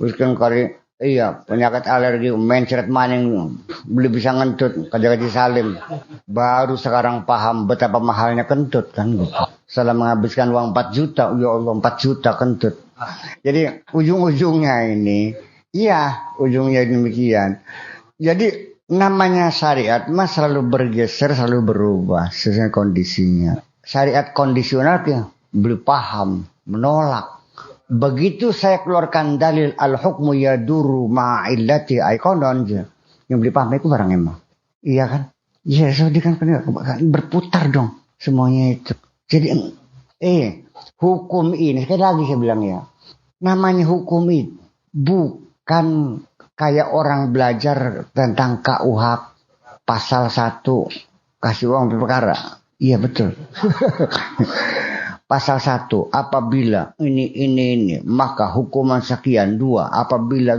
Wis kan kari, iya, penyakit alergi, mencret maning, beli bisa ngentut, kaji salim. Baru sekarang paham betapa mahalnya kentut kan gitu. Setelah menghabiskan uang 4 juta, ya Allah 4 juta kentut. Jadi ujung-ujungnya ini, iya, ujungnya demikian. Jadi namanya syariat mas selalu bergeser, selalu berubah sesuai kondisinya. Syariat kondisional ya belum paham, menolak. Begitu saya keluarkan dalil al-hukmu yaduru ma'illati aikonon aja. Yang beli paham itu barang emang. Iya kan? Iya, so dia kan berputar dong semuanya itu. Jadi hukum ini sekali lagi saya bilang ya. Namanya hukum itu bukan kayak orang belajar tentang KUH pasal 1 kasih uang perkara. Iya betul. Pasal 1 apabila ini maka hukuman sekian 2 apabila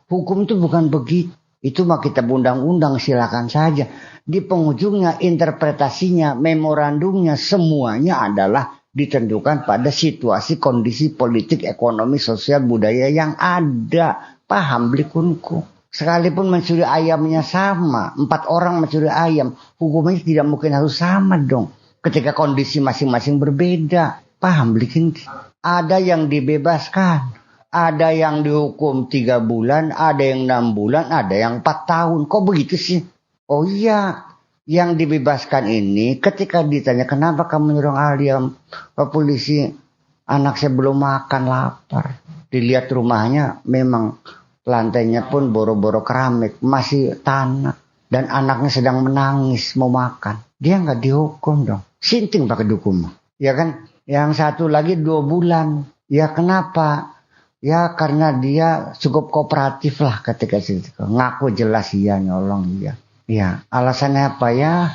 hukum itu bukan begitu. Itu mah kitab undang-undang silakan saja. Di penghujungnya interpretasinya memorandumnya semuanya adalah ditentukan pada situasi kondisi politik ekonomi sosial budaya yang ada. Paham beli kunku. Sekalipun mencuri ayamnya sama. 4 orang mencuri ayam. Hukumnya tidak mungkin harus sama dong. Ketika kondisi masing-masing berbeda. Paham, bikin. Ada yang dibebaskan. Ada yang dihukum 3 bulan, ada yang 6 bulan, ada yang 4 tahun. Kok begitu sih? Oh iya, yang dibebaskan ini ketika ditanya kenapa kamu nyuruh Aliam ke polisi, anak saya belum makan, lapar. Dilihat rumahnya memang lantainya pun boro-boro keramik, masih tanah. Dan anaknya sedang menangis mau makan. Dia nggak dihukum dong. Sinting pakai dihukum. Ya kan? Yang satu lagi 2 bulan. Ya kenapa? Ya karena dia cukup kooperatif lah ketika situ. Ngaku jelas iya nyolong iya. Iya, alasannya apa ya?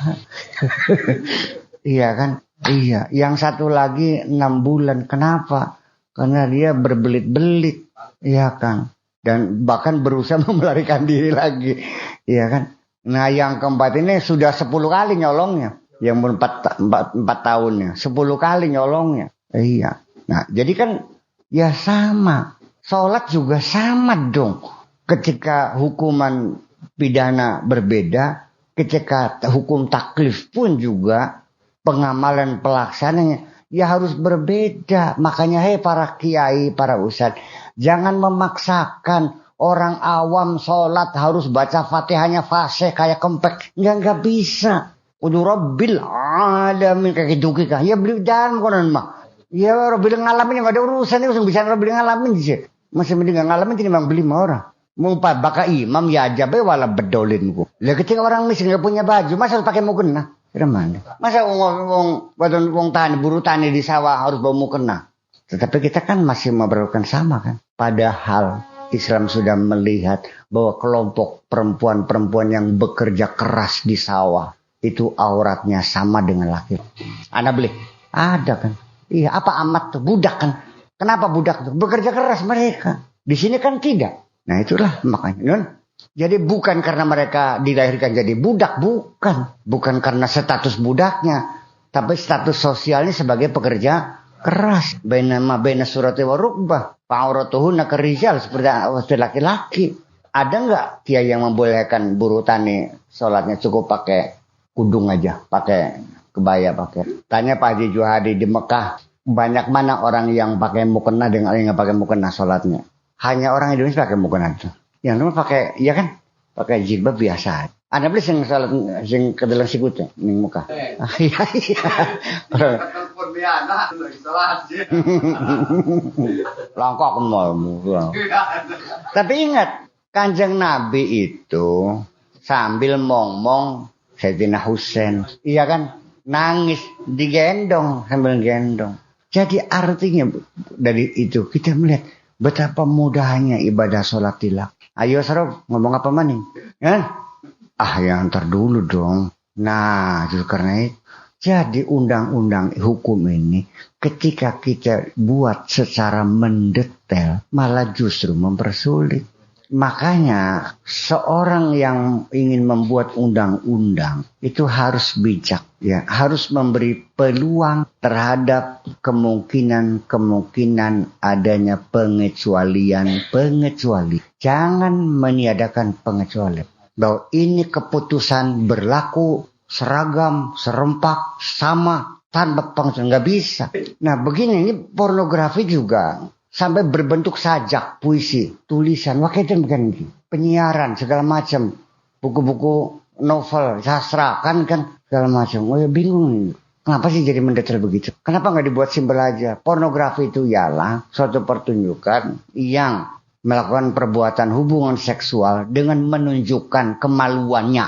Iya kan? Iya. Yang satu lagi 6 bulan. Kenapa? Karena dia berbelit-belit. Iya kan? Dan bahkan berusaha melarikan diri lagi. Iya kan? Nah yang keempat ini sudah 10 kali nyolongnya. Yang 4 tahunnya. 10 kali nyolongnya. Iya. Nah jadi kan ya sama. Sholat juga sama dong. Ketika hukuman pidana berbeda, ketika hukum taklif pun juga pengamalan pelaksananya ya harus berbeda. Makanya para kiai, para ustadz, jangan memaksakan orang awam sholat harus baca Fatihahnya fasih kayak kempek. Enggak bisa. Kudu Rabbil alamin kayak gitu kah. Ya beli dalam konon mah. Ya Rabbil ngalamin enggak ada urusan itu bisa Rabbil ngalamin sih. Masih mending ngalamin timbang beli sama orang. Mau baka imam ya aja be wala bedolin ku. Lah ketika orang miskin enggak punya baju, masa harus pakai mukena? Kira mana? Masa wong tani buru tani di sawah harus bawa mukena? Tetapi kita kan masih memperlakukan sama kan. Padahal Islam sudah melihat bahwa kelompok perempuan-perempuan yang bekerja keras di sawah itu auratnya sama dengan laki. Anda beli? Ada kan? Iya, apa amat tuh budak kan? Kenapa budak tuh? Bekerja keras mereka. Di sini kan tidak. Nah itulah makanya. Jadi bukan karena mereka dilahirkan jadi budak, bukan. Bukan karena status budaknya, tapi status sosialnya sebagai pekerja keras. Baina surati wa rukbah. Fa'auratuhunna kerijal seperti laki-laki. Ada enggak kiai yang membolehkan buruh tani sholatnya cukup pakai kudung aja, pakai kebaya pakai. Tanya Pak Haji Juhadi di Mekah, banyak mana orang yang pakai mukena dengan orang yang nggak pakai mukena sholatnya? Hanya orang Indonesia pakai mukena itu. Yang lain pakai, ya kan? Pakai jilbab biasa. Anda beli sing sholat sing kedelang sikutnya ning muka. Iya iya. Telepon dia anak lagi sholat. Langkah kemalmu. Tapi ingat, Kanjeng Nabi itu sambil mong-mong Sayyidina Husain, iya kan? Nangis digendong sambil gendong. Jadi artinya dari itu kita melihat betapa mudahnya ibadah sholat tilak. Ayo Sarob, ngomong apa maning? Ya? Yang terdulu dong. Nah, itu karena itu. Jadi undang-undang hukum ini ketika kita buat secara mendetail malah justru mempersulit. Makanya seorang yang ingin membuat undang-undang itu harus bijak, ya, harus memberi peluang terhadap kemungkinan adanya pengecualian. Jangan meniadakan pengecualian. Bahwa ini keputusan berlaku seragam, serempak, sama tanpa pengecualian, nggak bisa. Nah begini, ini pornografi juga. Sampai berbentuk sajak, puisi, tulisan, wakilnya begini, penyiaran segala macam, buku-buku novel, sastra kan segala macam. Oh ya bingung nih, kenapa sih jadi mendetail begitu? Kenapa nggak dibuat simpel aja? Pornografi itu ialah suatu pertunjukan yang melakukan perbuatan hubungan seksual dengan menunjukkan kemaluannya,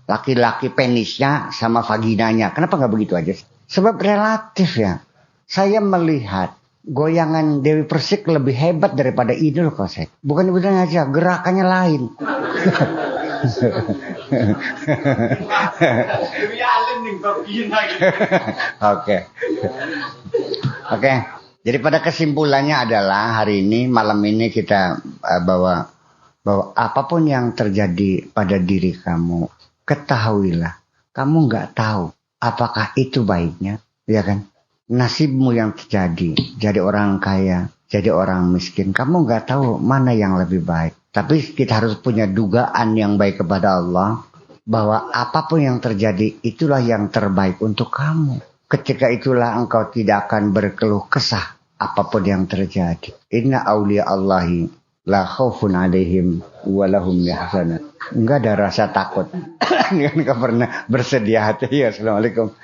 laki-laki penisnya sama vaginanya. Kenapa nggak begitu aja? Sebab relatif ya. Saya melihat goyangan Dewi Persik lebih hebat daripada Idul Kosek. Bukan ibadahnya aja, gerakannya lain. Oke. Jadi pada kesimpulannya adalah hari ini, malam ini kita bahwa apapun yang terjadi pada diri kamu, ketahuilah, kamu nggak tahu apakah itu baiknya, ya kan? Nasibmu yang terjadi, jadi orang kaya, jadi orang miskin, kamu nggak tahu mana yang lebih baik. Tapi kita harus punya dugaan yang baik kepada Allah, bahwa apapun yang terjadi itulah yang terbaik untuk kamu. ketika itulah engkau tidak akan berkeluh kesah apapun yang terjadi. Inna awliya Allahi la khaufun alaihim wa lahum yahzanun. Enggak ada rasa takut. Enggak pernah bersedia hati. Ya, assalamualaikum.